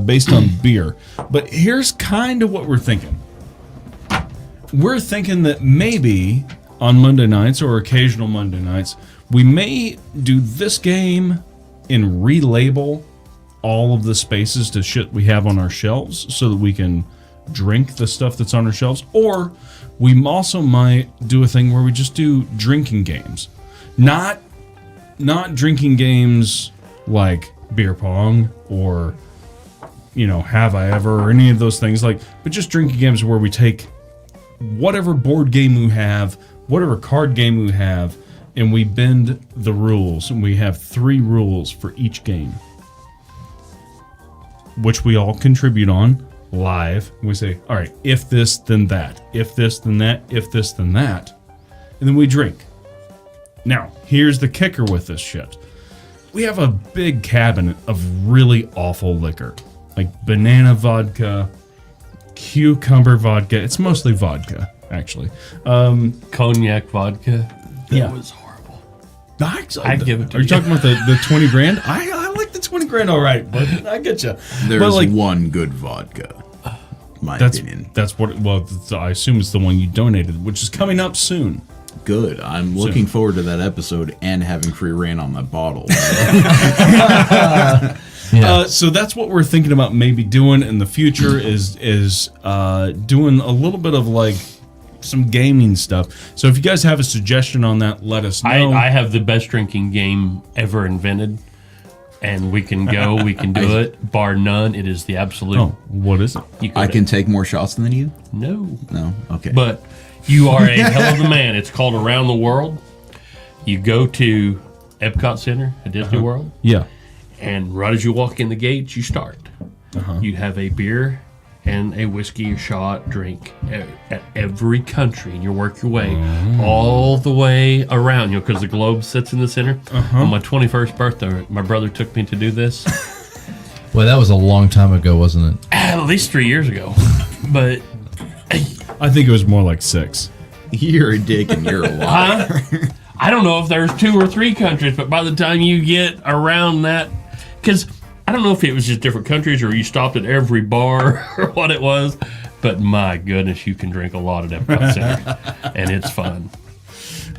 based on beer. But here's kind of what we're thinking. We're thinking that maybe on Monday nights or occasional Monday nights, we may do this game and relabel all of the spaces to shit we have on our shelves so that we can drink the stuff that's on our shelves. Or we also might do a thing where we just do drinking games. Not drinking games like beer pong or, Have I Ever or any of those things, but just drinking games where we take whatever board game we have, whatever card game we have, and we bend the rules, and we have 3 rules for each game. which we all contribute on live. We say, all right, if this, then that. If this, then that. If this, then that. And then we drink. Now, here's the kicker with this shit. We have a big cabinet of really awful liquor. Like banana vodka, cucumber vodka. It's mostly vodka, actually. Cognac vodka. That Yeah. was horrible. I'd give it to Are you you. talking about the 20 grand? I like the 20 grand all right, but I get you. There's one good vodka. My opinion. That's what, I assume it's the one you donated, which is coming up soon. Good. I'm looking forward to that episode and having free reign on that bottle. So that's what we're thinking about maybe doing in the future is doing a little bit of like some gaming stuff. So if you guys have a suggestion on that, let us know. I have the best drinking game ever invented, and we can go, we can do it, bar none. It is the absolute. Oh, what is it? You go I to- can take more shots than you? No. No? Okay. But you are a hell of a man. It's called Around the World. You go to Epcot Center at Disney World, Yeah. and right as you walk in the gates, you start. Uh-huh. You have a beer and a whiskey shot drink at every country, and you work your way all the way around, because the globe sits in the center. On my 21st birthday, my brother took me to do this. Well, that was a long time ago, wasn't it? At least 3 years ago. But I think it was more like 6. You're a dick and you're a liar. I don't know if there's 2 or 3 countries, but by the time you get around that, because I don't know if it was just different countries or you stopped at every bar or what it was, but my goodness, you can drink a lot at Epcot Center, and it's fun.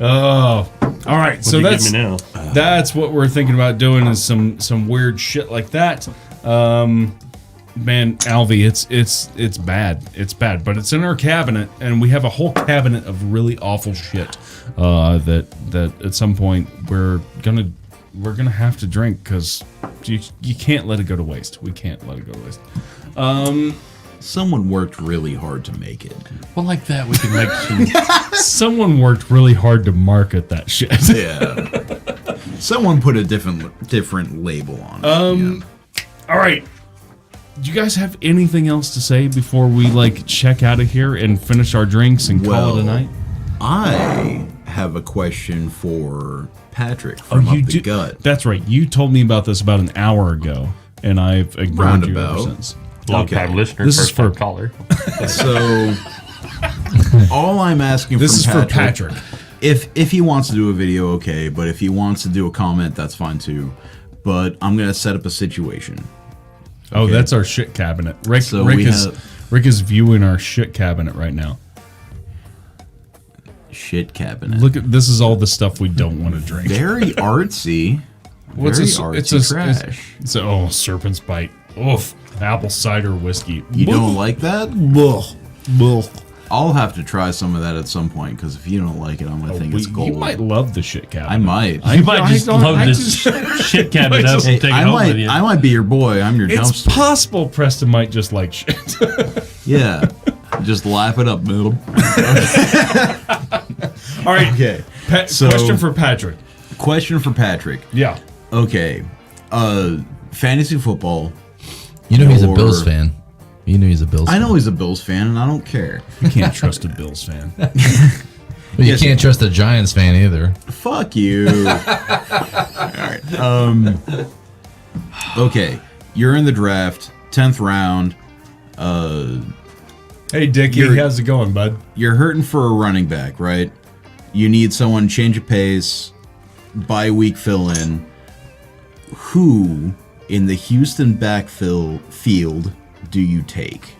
Oh, all right. So you that's give me now? That's what we're thinking about doing is some weird shit like that. Man, Alvy, it's bad. It's bad, but it's in our cabinet, and we have a whole cabinet of really awful shit that at some point we're gonna have to drink because you can't let it go to waste. We can't let it go to waste. Someone worked really hard to make it. Well, like that, we can make some. Someone worked really hard to market that shit. Yeah. Someone put a different label on it. All right. Do you guys have anything else to say before we like check out of here and finish our drinks and call it a night? I have a question for Patrick from Up the Gut. That's right. You told me about this about an hour ago, and I've ignored you ever Roundabout. since. Long-time listener, This is first-time for- caller. So, all I'm asking This is from for Patrick. if he wants to do a video, okay, but if he wants to do a comment, that's fine too. But I'm gonna set up a situation. Oh, Okay. that's our shit cabinet. Rick, So Rick we is have- Rick is viewing our shit cabinet right now. Shit cabinet. Look at this is all the stuff we don't want to drink. Very artsy. What's very a, artsy it's a trash. It's a serpent's bite. Oof. Apple cider whiskey. You don't like that? I'll have to try some of that at some point because if you don't like it, I'm gonna think it's gold. You might love the shit cabinet. I might. You might just don't- load I this just- shit cabinet up Hey, and take it I home with might. you. I might be your boy. I'm your It's dumpster. possible Preston might just like shit. Yeah. Just lap it up, middle. All right. Okay. So, question for Patrick. Question for Patrick. Yeah. Okay. Fantasy football. You know he's a Or- Bills fan. You know he's a Bills fan. I know he's a Bills fan, and I don't care. You can't trust a Bills fan. But you Yes. can't trust a Giants fan either. Fuck you. All right. Okay. You're in the draft, 10th round. Hey, Dickie, You're- how's it going, bud? You're hurting for a running back, right? You need someone change of pace, bye-week fill-in. Who in the Houston field do you take?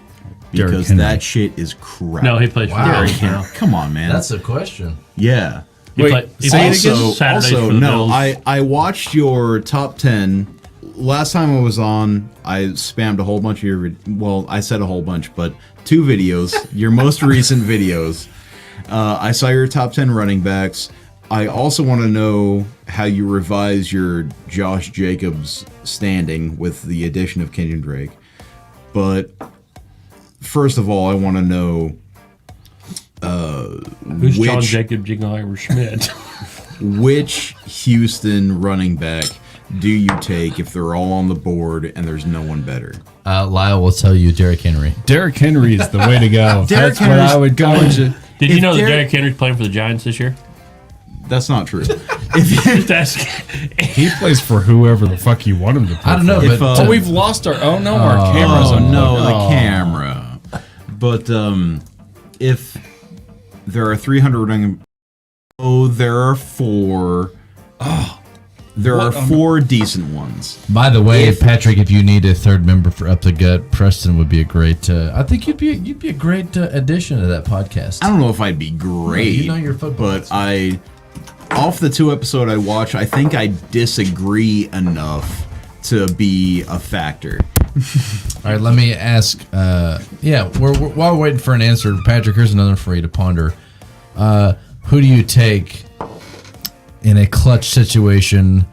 Derrick Because Henry. that shit is crap. No, he plays for Wow. Derrick now. Come on, man. That's a question. Yeah. He Wait, he say it plays again? Saturdays Also, for the no, Bills. I watched your top 10. Last time I was on, I spammed a whole bunch of your. Well, I said a whole bunch, but 2 videos, your most recent videos. I saw your top 10 running backs. I also want to know how you revise your Josh Jacobs standing with the addition of Kenyon Drake. But first of all, I want to know Who's John which- Jacob Jingleheimer Schmidt? which Houston running back do you take if they're all on the board and there's no one better? Lyle will tell you Derrick Henry. Derrick Henry is the way to go. Derrick That's where I would go. Did you If know that Derrick- Derrick Henry's playing for the Giants this year? That's not true. Just ask. He plays for whoever the fuck you want him to play I don't know, for. but Oh, we've lost our. Oh no, our cameras. Oh unplugged. no, the Oh. camera. But if there are 300 running, there are four. There are four decent ones. By the way, Patrick, if you need a third member for Up the Gut, Preston would be a great. I think you'd be a great addition to that podcast. I don't know if I'd be great, you know your football. but off the 2 episode I watched, I think I disagree enough to be a factor. All right, let me ask. While we're waiting for an answer, Patrick, here's another for you to ponder. Who do you take in a clutch situation?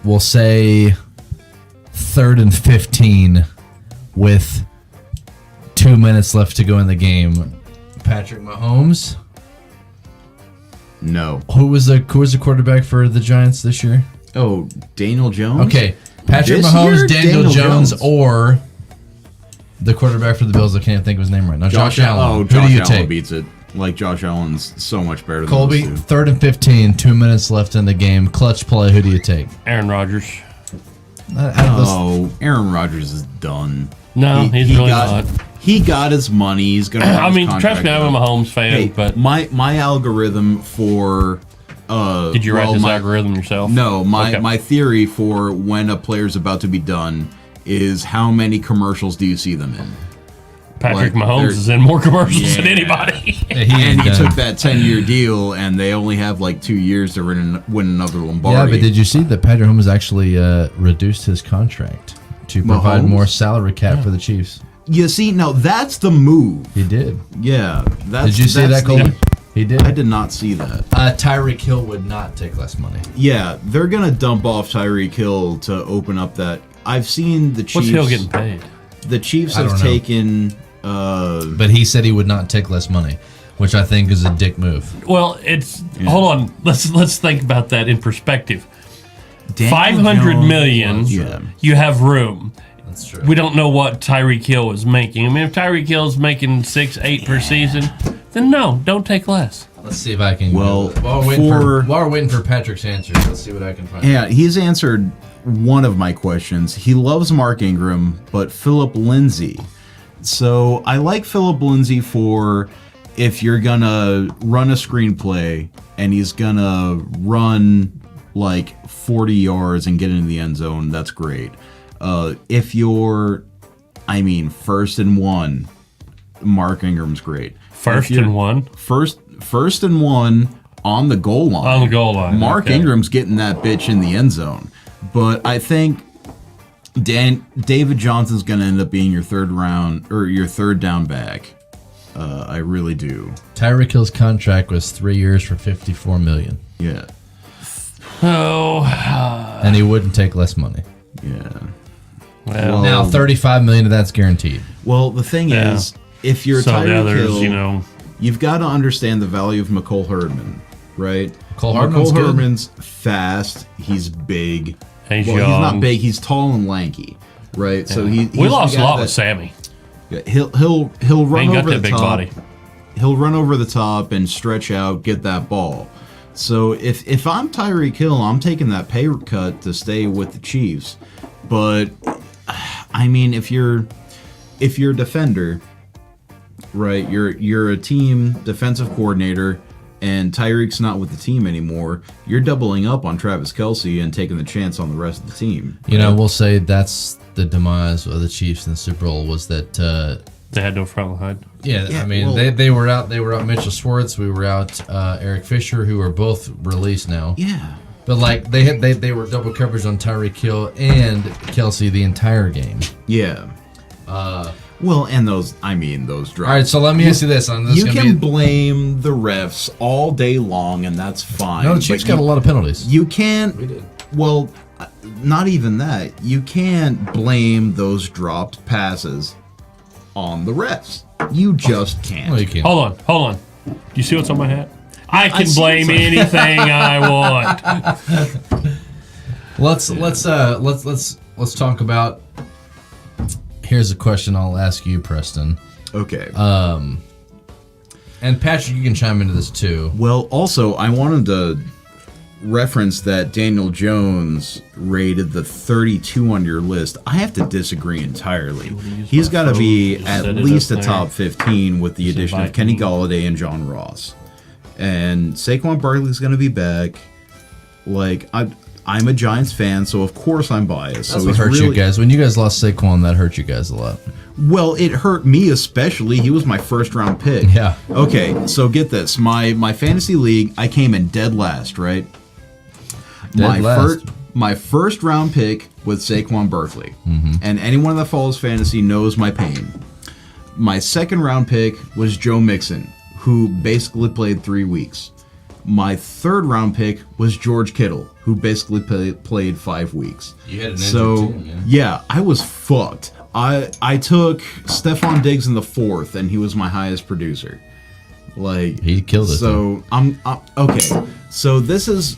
We'll say 3rd and 15 with 2 minutes left to go in the game. Patrick Mahomes. No. Who was the quarterback for the Giants this year? Oh, Daniel Jones? Okay, Patrick This Mahomes, year, Daniel Jones, or the quarterback for the Bills. I can't think of his name right now. Josh Allen. Oh, Who Josh do you Allen take? beats it. Like, Josh Allen's so much better than Colby, those two. 3rd and 15, 2 minutes left in the game. Clutch play. Who do you take? Aaron Rodgers. Oh, Aaron Rodgers is done. No, he's really not. He got his money. He's gonna. I mean, trust me, I'm a Mahomes fan, Hey, but my algorithm for. did you write well, this my- algorithm yourself? No, Okay. my theory for when a player's about to be done is how many commercials do you see them in? Patrick like, Mahomes there's- is in more commercials than Yeah. anybody. And he took that 10-year deal, and they only have like 2 years to win another Lombardi. Yeah, but did you see that Patrick Mahomes actually reduced his contract to provide Mahomes? more salary cap for the Chiefs? You see, now that's the move. He did. Yeah, that's. Did you see that's that, Colby? He did. I did not see that. Tyreek Hill would not take less money. Yeah, they're gonna dump off Tyreek Hill to open up that. I've seen the Chiefs. What's Hill getting paid? The Chiefs I have don't know. taken. But he said he would not take less money, which I think is a dick move. Well, it's hold on. Let's think about that in perspective. Daniel 500 Jones million. was- Yeah. You have room. That's true. We don't know what Tyreek Hill is making. I mean, if Tyreek Hill's making 6-8 per season, then no, don't take less. Let's see if I can. Well, while we're waiting for Patrick's answer, let's see what I can find. Yeah, he's answered one of my questions. He loves Mark Ingram, but Philip Lindsay. So I like Philip Lindsay for if you're gonna run a screenplay and he's gonna run like 40 yards and get into the end zone, that's great. If you're, 1st and 1, Mark Ingram's great. First If you're- and 1. First and 1 on the goal line. On the goal line, Mark okay. Ingram's getting that bitch in the end zone. But I think David Johnson's going to end up being your third down back. I really do. Tyreek Hill's contract was 3 years for $54 million, Uh, Yeah. and he wouldn't take less money. Yeah. Well, Now, $35 million of that's guaranteed. Well, the thing Yeah. is, if you're so the Tyreek others, Hill, you've got to understand the value of McCole Hardman, right? McCole Hardman's good. Hardman's fast. He's big. He's He's young. not big. He's tall and lanky, right? So he's we lost the a guy lot that- with Sammy. Yeah, he'll run Ain't got over that the big top. body. He'll run over the top and stretch out, get that ball. So if I'm Tyreek Hill, I'm taking that pay cut to stay with the Chiefs. But if you're a defender, right? You're a team defensive coordinator, and Tyreek's not with the team anymore. You're doubling up on Travis Kelce and taking the chance on the rest of the team. You know, we'll say that's the demise of the Chiefs in the Super Bowl was that. They had no front line. Yeah, Yeah, I mean, well- they were out. They were out Mitchell Schwartz. We were out Eric Fisher, who are both released now. Yeah. But like they were double coverage on Tyreek Hill and Kelsey the entire game. Yeah. Well, and those drops. All right, so let me ask you this: You can blame the refs all day long, and that's fine. No, the Chiefs but got a lot of penalties. You can't. We did. Well, not even that. You can't blame those dropped passes on the refs. You just can't. No, you can't. Hold on. Do you see what's on my hat? I can see blame what's on- anything I want. Let's talk about. Here's a question I'll ask you, Preston. Okay. And Patrick, you can chime into this too. Well, also, I wanted to reference that Daniel Jones rated the 32 on your list. I have to disagree entirely. He's got to be at least a top 15 with the addition of Kenny Galladay and John Ross. And Saquon Barkley's going to be back. Like, I'm a Giants fan, so of course I'm biased. That's so what hurt you guys. When you guys lost Saquon, that hurt you guys a lot. Well, it hurt me especially. He was my first round pick. Yeah. Okay, so get this. My fantasy league, I came in dead last, right? My first round pick was Saquon Barkley. And anyone that follows fantasy knows my pain. My second round pick was Joe Mixon, who basically played 3 weeks. My third round pick was George Kittle, who basically played 5 weeks. You had an injury too, yeah, I was fucked. I took Stephon Diggs in the fourth, and he was my highest producer. Like, he killed it. So I'm okay. So this is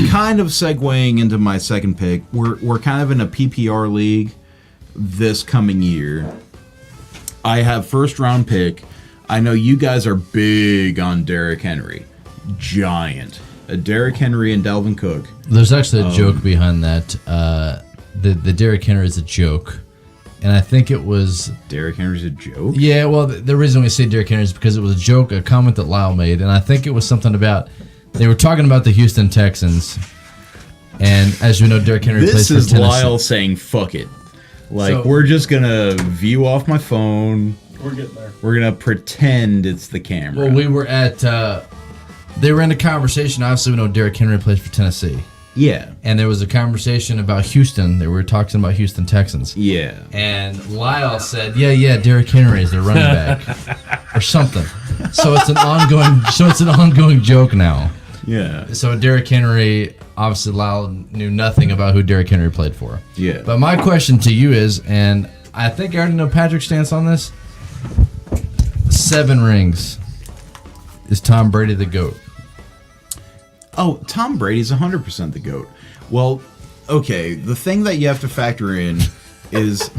kind of segueing into my second pick. We're kind of in a PPR league this coming year. I have first round pick. I know you guys are big on Derrick Henry. Giant. Derrick Henry and Dalvin Cook. There's actually a joke behind that. The Derrick Henry is a joke. And I think it was... Derrick Henry's a joke? Yeah, well, the reason we say Derrick Henry is because it was a joke, a comment that Lyle made. And I think it was something about... They were talking about the Houston Texans. And as you know, Derrick Henry plays for Tennessee. This is Lyle saying, fuck it. Like, So- we're just going to view off my phone. We're getting there. We're going to pretend it's the camera. Well, we were at... they were in a conversation. Obviously, we know Derrick Henry plays for Tennessee. Yeah. And there was a conversation about Houston. They were talking about Houston Texans. Yeah. And Lyle said, "Yeah, Derrick Henry is their running back, or something." So it's an ongoing joke now. Yeah. So Derrick Henry, obviously, Lyle knew nothing about who Derrick Henry played for. Yeah. But my question to you is, and I think I already know Patrick's stance on this: 7 rings. Is Tom Brady the GOAT? Oh, Tom Brady's 100% the GOAT. Well, okay, the thing that you have to factor in is...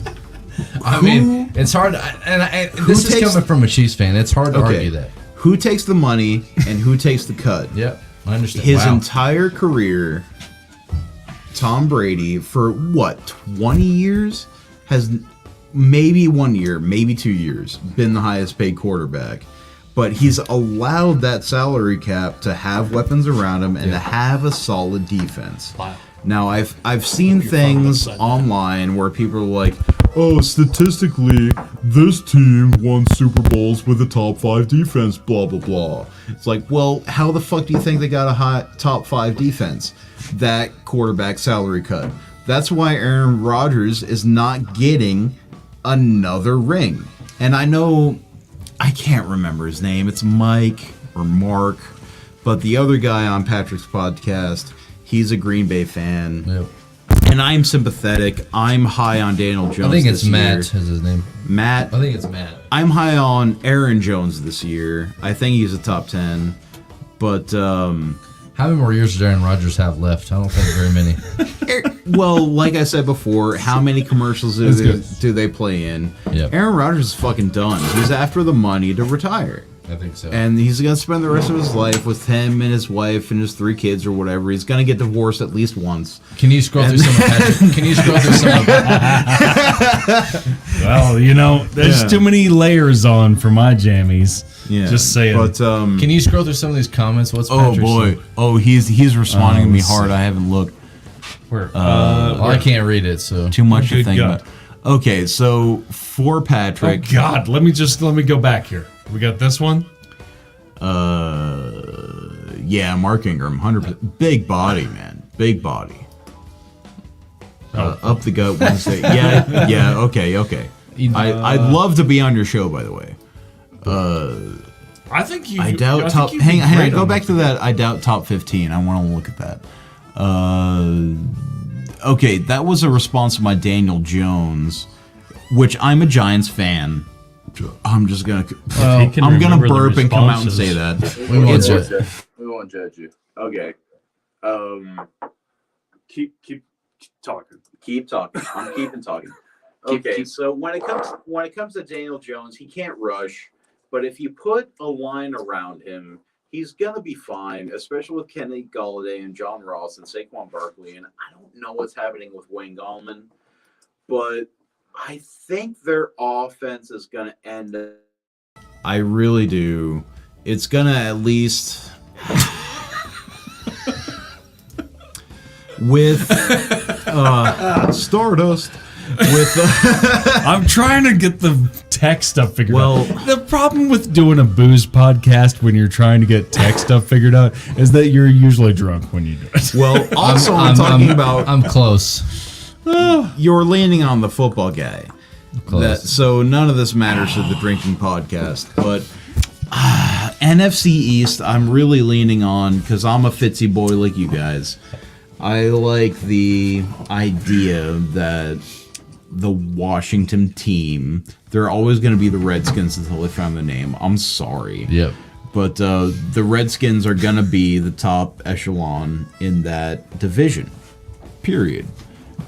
I mean, it's hard, this is coming from a Chiefs fan. It's hard to argue that. Who takes the money and who takes the cut? Yep, I understand. His Wow. entire career, Tom Brady, for what, 20 years, has maybe 1 year, maybe 2 years, been the highest paid quarterback. But he's allowed that salary cap to have weapons around him and to have a solid defense. Wow. Now, I've seen things online where people are like, oh, statistically, this team won Super Bowls with a top 5 defense, blah, blah, blah. It's like, well, how the fuck do you think they got a high top 5 defense? That quarterback salary cut. That's why Aaron Rodgers is not getting another ring. And I know... I can't remember his name. It's Mike or Mark. But the other guy on Patrick's podcast, he's a Green Bay fan. Yep. And I'm sympathetic. I'm high on Daniel Jones. I think it's this Matt year. is his name. Matt. I think it's Matt. I'm high on Aaron Jones this year. I think he's a top 10. But, How many more years does Aaron Rodgers have left? I don't think very many. well, like I said before, how many commercials do they play in? Yep. Aaron Rodgers is fucking done. He's after the money to retire. I think so. And he's going to spend the rest of his life with him and his wife and his 3 kids or whatever. He's going to get divorced at least once. Can you scroll through some of Patrick? Can you scroll through some of Well, you know, there's Yeah. too many layers on for my jammies. Yeah. Just saying. But, Can you scroll through some of these comments? What's oh Patrick's boy. Oh, he's responding to me let's hard. see. I haven't looked. Where? Well, I can't read it, so. Too much to Good think God. about. Okay, so for Oh Patrick. God, let me go back here. We got this one. Yeah, Mark Ingram, 100%. Big body, man. Big body. Up the gut Wednesday. Yeah, okay. I'd love to be on your show, by the way. I think you. I doubt top. Hang on. Go back to that. I doubt top 15. I want to look at that. Okay, that was a response to my Daniel Jones, which I'm a Giants fan. I'm just gonna. He can I'm gonna remember the burp and come out and responses. say that. We won't It's- judge. We won't judge you. Okay. Keep talking. Keep talking. I'm keeping talking. Okay, so when it comes to Daniel Jones, he can't rush, but if you put a line around him, he's gonna be fine, especially with Kenny Golladay and John Ross and Saquon Barkley. And I don't know what's happening with Wayne Gallman, but I think their offense is gonna end up. I really do. It's gonna at least with Stardust. With I'm trying to get the tech stuff figured Well- out. The problem with doing a booze podcast when you're trying to get tech stuff figured out is that you're usually drunk when you do it. well, also I'm talking about I'm close. you're leaning on the football guy. Close. So none of this matters to the drinking podcast, but NFC East, I'm really leaning on because I'm a Fitzy boy like you guys. I like the idea that the Washington team, they're always going to be the Redskins until they find the name. I'm sorry. Yep. But the Redskins are going to be the top echelon in that division, period.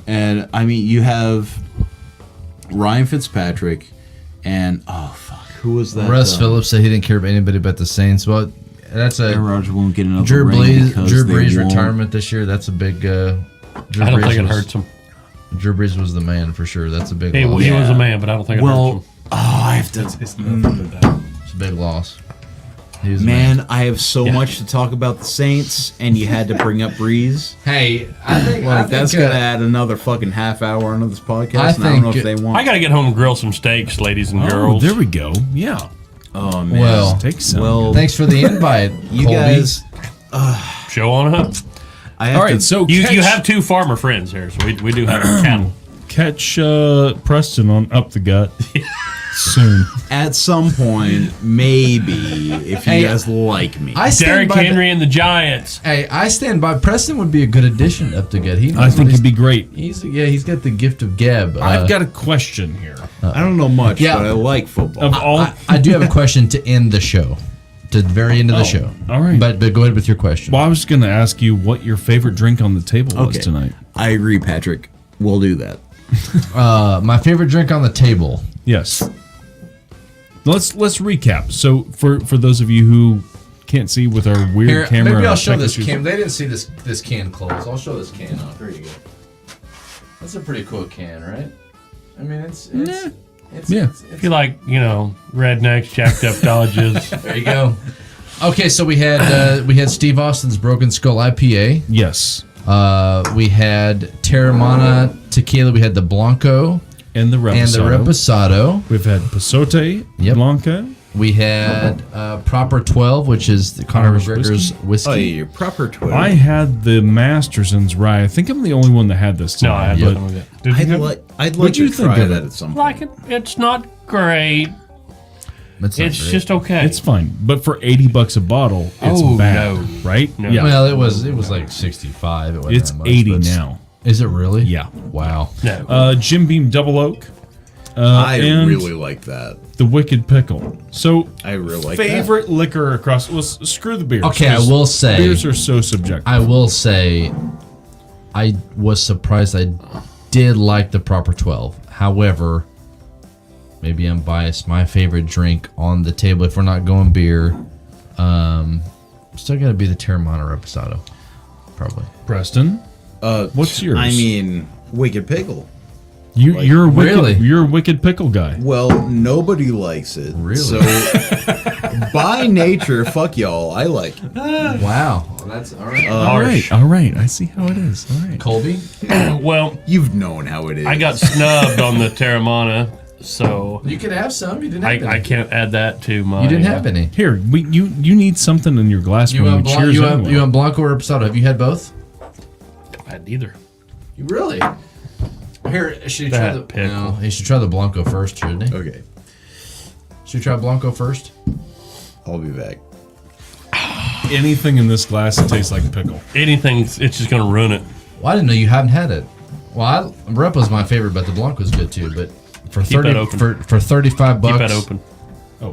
And, I mean, you have Ryan Fitzpatrick and, who was that? Russ Phillips said he didn't care about anybody but the Saints. Well, that's a Aaron Rodgers won't get another Drew ring Brees because they won't. retirement this year. That's a big. Drew I don't Brees think it was- hurts him. Drew Brees was the man for sure. That's a big He loss. was a man, but I don't think it hurts him. I have to. It's a big loss. He was a Man, I have so much to talk about the Saints, and you had to bring up Breeze. Hey, I think That's gonna add another fucking half hour onto this podcast. I and I don't know think if they want. I got to get home and grill some steaks, ladies and Oh, girls. there we go. Yeah. Oh man. Well, Take some. well, Thanks for the invite, you Colby. guys. Show on up. I have All right, to, so You catch, have two farmer friends here, so we do have cattle. catch Preston on Up the Gut soon. at some point, maybe if you Hey, guys like me. I stand Derrick by Henry and the Giants. Hey, I stand by. Preston would be a good addition up to get. I think he'd be great. He's got the gift of gab. I've got a question here. I don't know much, Yeah. but I like football. Of all, I do have a question to end the show, to the very end of the show. all right. But go ahead with your question. well, I was going to ask you what your favorite drink on the table was Okay. tonight. I agree, Patrick. We'll do that. My favorite drink on the table. Yes. Let's recap. So for those of you who can't see with our weird Here, camera, maybe I'll show tech this issues- can. They didn't see this can close. I'll show this can off. There you go. That's a pretty cool can, right? I mean, it's Yeah. If you like, rednecks, jacked up Dodges. there you go. Okay, so we had Steve Austin's Broken Skull IPA. Yes. We had Terramana tequila. We had the Blanco And the and the Reposado. Reposado. We've had Pasote, Yep. Blanca. We had Proper 12, which is the Conor Irish McGregor's whiskey. Oh, your proper Twitter. I had the Masterson's rye. I think I'm the only one that had this No, tonight. I had but nothing with it. Did I'd you like. I'd What'd like you to think try of that it? at some point. like it? It's not great. It's not It's great. just okay. it's fine. But for $80 a bottle, it's Oh, bad, no. right? No. Yeah. Well, it was like 65. It wasn't It's that much, 80 but now. Is it really? Yeah. Wow. No. Jim Beam Double Oak. I and really like that. the Wicked Pickle. So I really like favorite liquor across. Well, screw the beers. Okay, I 'cause will say- beers are so subjective. I will say, I was surprised. I did like the Proper 12. However, maybe I'm biased. My favorite drink on the table, if we're not going beer, still got to be the Terramana Reposado. Probably. Preston, what's yours? I mean, Wicked Pickle. you're a wicked, Really? you're a Wicked Pickle guy. Well, nobody likes it. Really? So, by nature, fuck y'all. I like it. Wow. Well, that's all right. All right. I see how it is. All right. Colby? Well, You've known how it is. I got snubbed on the Terramana, so You could have some. You didn't have any. I can't add that to my. You didn't have any. Here, you need something in your glass You when we want, Blanc, cheers you, want, anyway. you want Blanco or Reposado? Have you had both? I've had neither. You really? Here, should you try That the pickle. No, you should try the Blanco first, shouldn't he? Okay, Should you try Blanco first? I'll be back. Anything in this glass that tastes like pickle. Anything, it's just gonna ruin it. Well, I didn't know you hadn't had it. Well, Repo's my favorite, but the Blanco's good too. But for Keep that 30 open. for 35 bucks, Keep that open. Oh,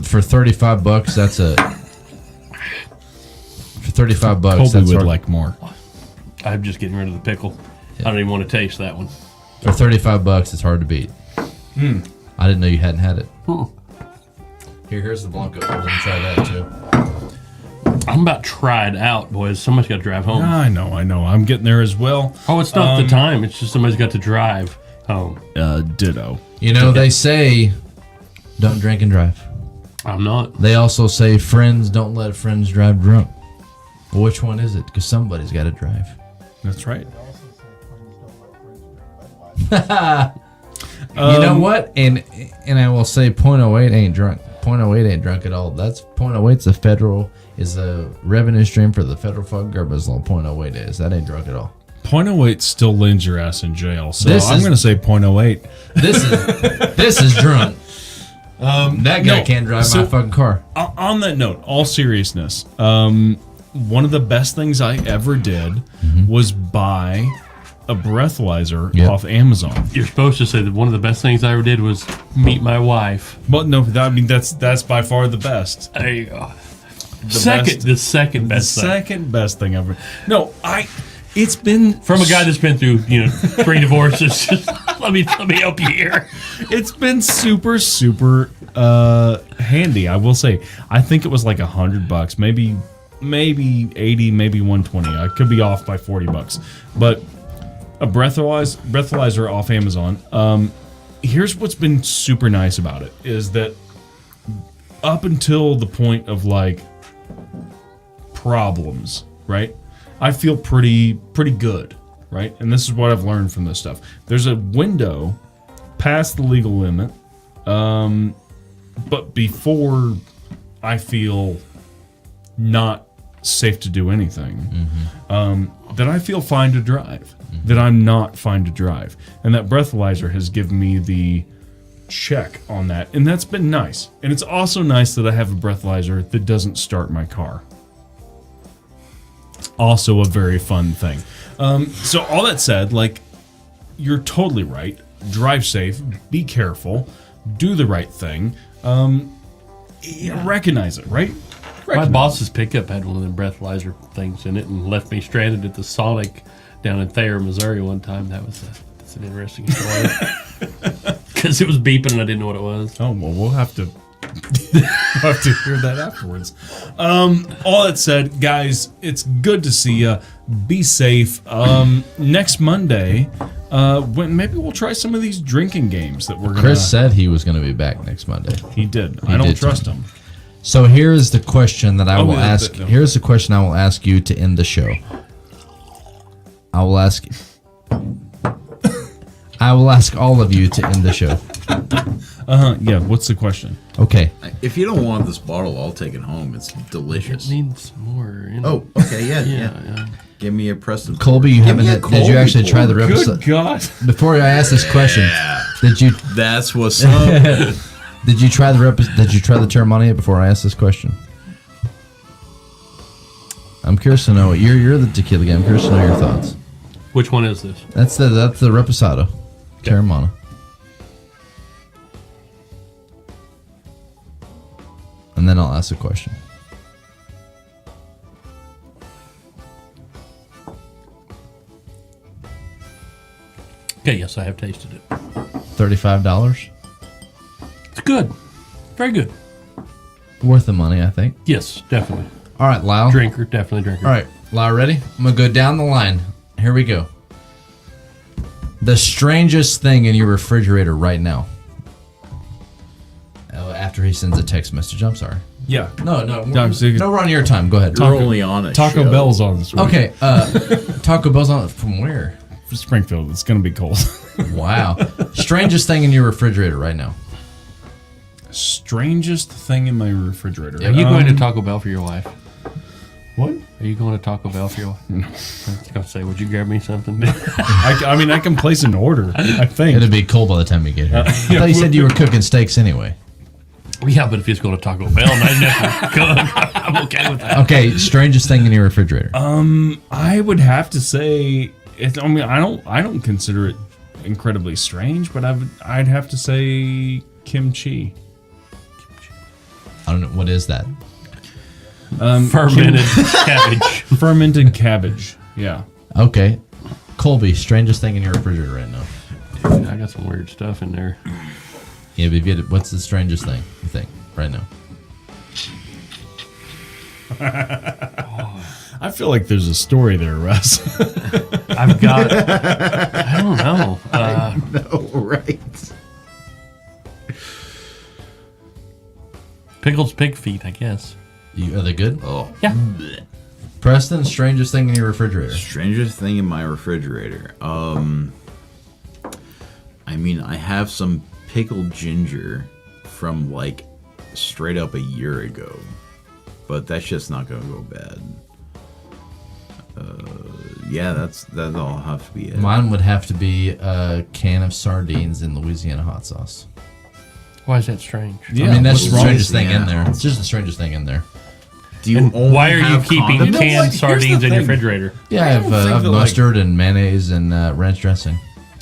for 35 bucks, that's a for 35 bucks. Colby That's would our- like more. I'm just getting rid of the pickle. I don't even want to taste that one. For $35, it's hard to beat. I didn't know you hadn't had it. Here's the Blanco. I'm gonna try that too. I'm about tried out, boys. Somebody's got to drive home. I know. I'm getting there as well. Oh, it's not the time. It's just somebody's got to drive home. Ditto. You know, they say don't drink and drive. I'm not. They also say friends don't let friends drive drunk. Well, which one is it? Because somebody's got to drive. That's right. You know what? And I will say .08 ain't drunk. .08 ain't drunk at all. That's .08's a federal is a revenue stream for the federal garbage law. .08 is that ain't drunk at all. .08 still lands your ass in jail. So This I'm is- going to say .08. This is drunk. That guy no, can't drive so- my fucking car. On that note, all seriousness, one of the best things I ever did was buy a breathalyzer Yep. off Amazon. You're supposed to say that one of the best things I ever did was meet my wife. But no, that's by far the best. There you go. The second best thing. second best thing ever. No, it's been From a guy that's been through, 3 divorces. Just let me help you here. It's been super handy. I will say. I think it was like $100, maybe 80, maybe 120. I could be off by $40, but a breathalyzer off Amazon. Here's what's been super nice about it is that up until the point of like problems, right? I feel pretty good, right? And this is what I've learned from this stuff. There's a window past the legal limit, but before I feel not safe to do anything, that I feel fine to drive, that I'm not fine to drive. And that breathalyzer has given me the check on that. And that's been nice. And it's also nice that I have a breathalyzer that doesn't start my car. Also a very fun thing. So all that said, like, you're totally right. Drive safe, be careful, do the right thing. Recognize it, right? My boss's pickup had one of them breathalyzer things in it and left me stranded at the Sonic down in Thayer, Missouri one time. That's an interesting story. Because it was beeping and I didn't know what it was. Oh, well, we'll have to hear that afterwards. All that said, guys, it's good to see you. Be safe. Next Monday, maybe we'll try some of these drinking games that we're gonna. Chris said he was going to be back next Monday. He did. I don't did trust tell me. him. So here's the question that I will yeah, ask. no. Here's the question I will ask you to end the show. I will ask all of you to end the show. Yeah. What's the question? Okay. If you don't want this bottle, I'll take it home. It's delicious. Needs more. Oh, okay, yeah. Give me a Preston. Colby, you Give me haven't. a Did you Colby actually try the Good episode? God. Before I ask this question, did you That's what's up. did you try the Terramana before I ask this question? I'm curious to know. You're the tequila guy. I'm curious to know your thoughts. Which one is this? That's the Reposado, Terramana. And then I'll ask a question. Okay, yes, I have tasted it. $35, It's good. Very good. worth the money, I think. Yes, definitely. All right, Lyle. Drinker, definitely drinker. All right, Lyle, ready? I'm gonna go down the line. Here we go. The strangest thing in your refrigerator right now. Oh, after he sends a text message. I'm sorry. Yeah. No, so you- we're on your time. Go ahead. We're only on it. Taco Bell's on this week. Okay. Taco Bell's on from where? Springfield. It's gonna be cold. Wow. Strangest thing in your refrigerator right now. Strangest thing in my refrigerator. Are you going to Taco Bell for your wife? What? Are you going to Taco Bell for your wife? No. I was going to say, would you grab me something? I mean, I can place an order. I think. It'll be cold by the time we get here. I thought you said you were cooking steaks anyway. Yeah, but if he's going to Taco Bell and I never cook, I'm okay with that. Okay, strangest thing in your refrigerator. I would have to say I mean, I don't consider it incredibly strange, but I'd have to say kimchi. I don't know what is that. Fermented cabbage. Fermented cabbage. Yeah. Okay, Colby, strangest thing in your refrigerator right now. I got some weird stuff in there. Yeah, but if you had, what's the strangest thing you think right now? I feel like there's a story there, Russ. I've got. I don't know. No, right. Pickles pig feet, I guess. Are they good? Oh. Yeah. Preston, strangest thing in your refrigerator? Strangest thing in my refrigerator. I mean, I have some pickled ginger from like straight up a year ago, but that's just not gonna go bad. Yeah, that'll have to be it. Mine would have to be a can of sardines in Louisiana hot sauce. Why is that strange? Yeah, I mean, that's the what's wrong? strangest thing in Yeah. there. It's just the strangest thing in there. Do you And only why are you have keeping condiments? You know what? canned Here's sardines the in your thing. refrigerator? Yeah, I I have, don't think that, like- mustard and mayonnaise and ranch dressing.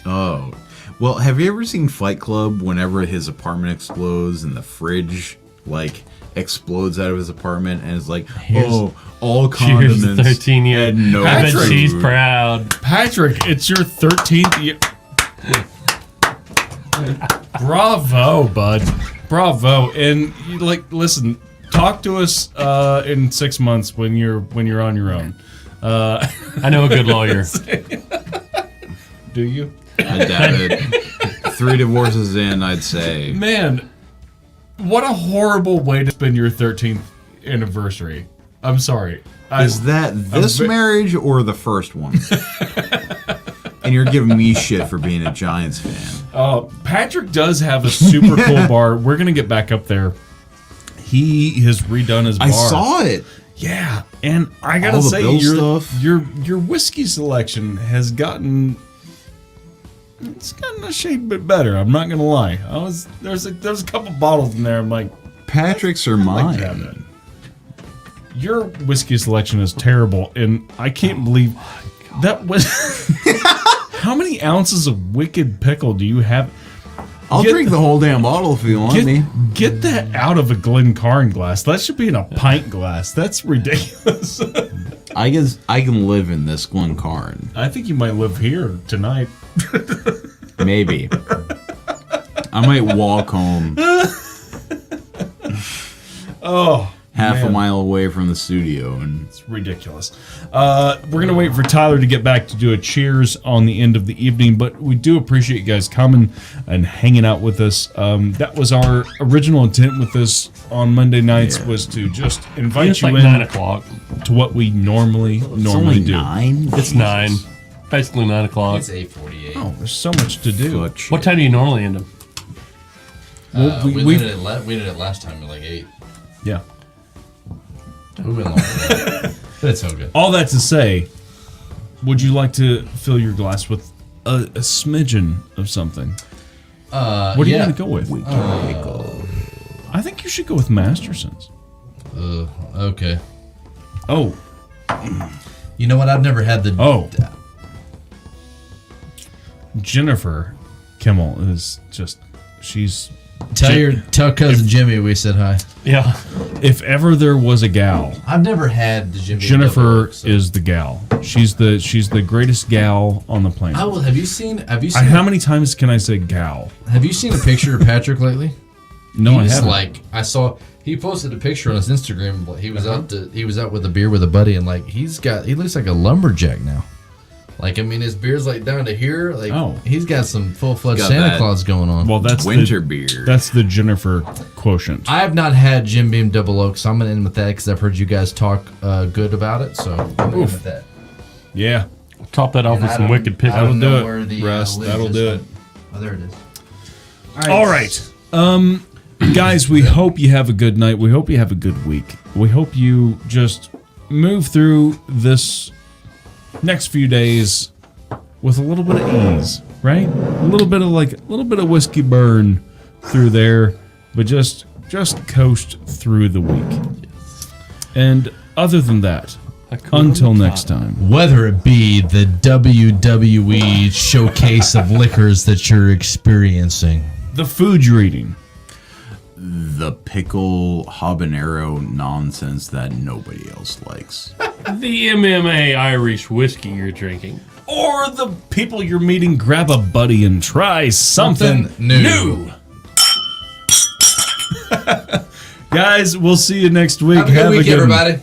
Oh, well, have you ever seen Fight Club? Whenever his apartment explodes and the fridge like explodes out of his apartment, and it's like, oh, all Cheers, condiments 13 years. and no I bet food. she's proud. Patrick, it's your 13th year. Bravo, bud. Bravo. And you listen, talk to us in 6 months when you're on your own. I know a good lawyer. Do you? I doubt it. 3 divorces in, I'd say. Man, what a horrible way to spend your 13th anniversary. I'm sorry. Is that this ve- marriage or the first one? And you're giving me shit for being a Giants fan. Patrick does have a super cool bar. We're going to get back up there. He has redone his bar. I saw it. Yeah, and I gotta All the say, Bill your stuff. your whiskey selection has gotten a shade bit better. I'm not gonna lie. There's a couple bottles in there. I'm like, Patrick's are I like to have mine. that. Your whiskey selection is terrible, and I can't believe that was. How many ounces of Wicked Pickle do you have? I'll Get drink the whole damn bottle if you want me. Get that out of a Glencairn glass. That should be in a pint glass. That's ridiculous. I guess I can live in this Glencairn. I think you might live here tonight. Maybe. I might walk home Oh, half a man. mile away from the studio and It's ridiculous. We're gonna wait for Tyler to get back to do a cheers on the end of the evening, but we do appreciate you guys coming and hanging out with us. That was our original intent with this on Monday nights, was to just invite It's you like in 9 o'clock. to what we normally it's only do. 9. It's 9. Basically 9 o'clock. It's 8:48. Oh, there's so much to do. What time do you normally end them? Well, we we- did it last time at like 8. Yeah. We went longer than that. But it's all good. All that to say, would you like to fill your glass with a smidgen of something? What are you yeah. gonna go with? I think you should go with Masterson's. Okay. Oh, You know what? I've never had the. Oh. Jennifer Kimmel is just, she's, Tell cousin Jimmy we said hi. Yeah. if ever there was a gal, I've never had the Jimmy. Jennifer Double, so- is the gal. She's the greatest gal on the planet. I will. Have you seen? How many times can I say gal? Have you seen a picture of Patrick lately? No, I He's haven't. like, I saw. He posted a picture on his Instagram. But he was out with a beer with a buddy, and like he looks like a lumberjack now. Like, I mean, his beard's like down to here. Like, he's got some full-fledged Got Santa that Claus going on. Well, that's winter the, beer. That's the Jennifer quotient. I have not had Jim Beam Double Oak, so I'm gonna end with that because I've heard you guys talk good about it. So I'm gonna end with that. Yeah. Top that off And with I some don't- wicked I pickle. don't That'll know do it, where the, Russ, lid that'll is, do it. but- Oh, there it is. All right. Guys, we hope you have a good night. We hope you have a good week. We hope you just move through this next few days with a little bit of ease, right? A little bit of whiskey burn through there, but just coast through the week. And other than that, until next time. Whether it be the WWE showcase of liquors that you're experiencing, the food you're eating, the pickle habanero nonsense that nobody else likes. The MMA Irish whiskey you're drinking. or the people you're meeting, grab a buddy and try something new. Guys, we'll see you next week. Have a good week, everybody.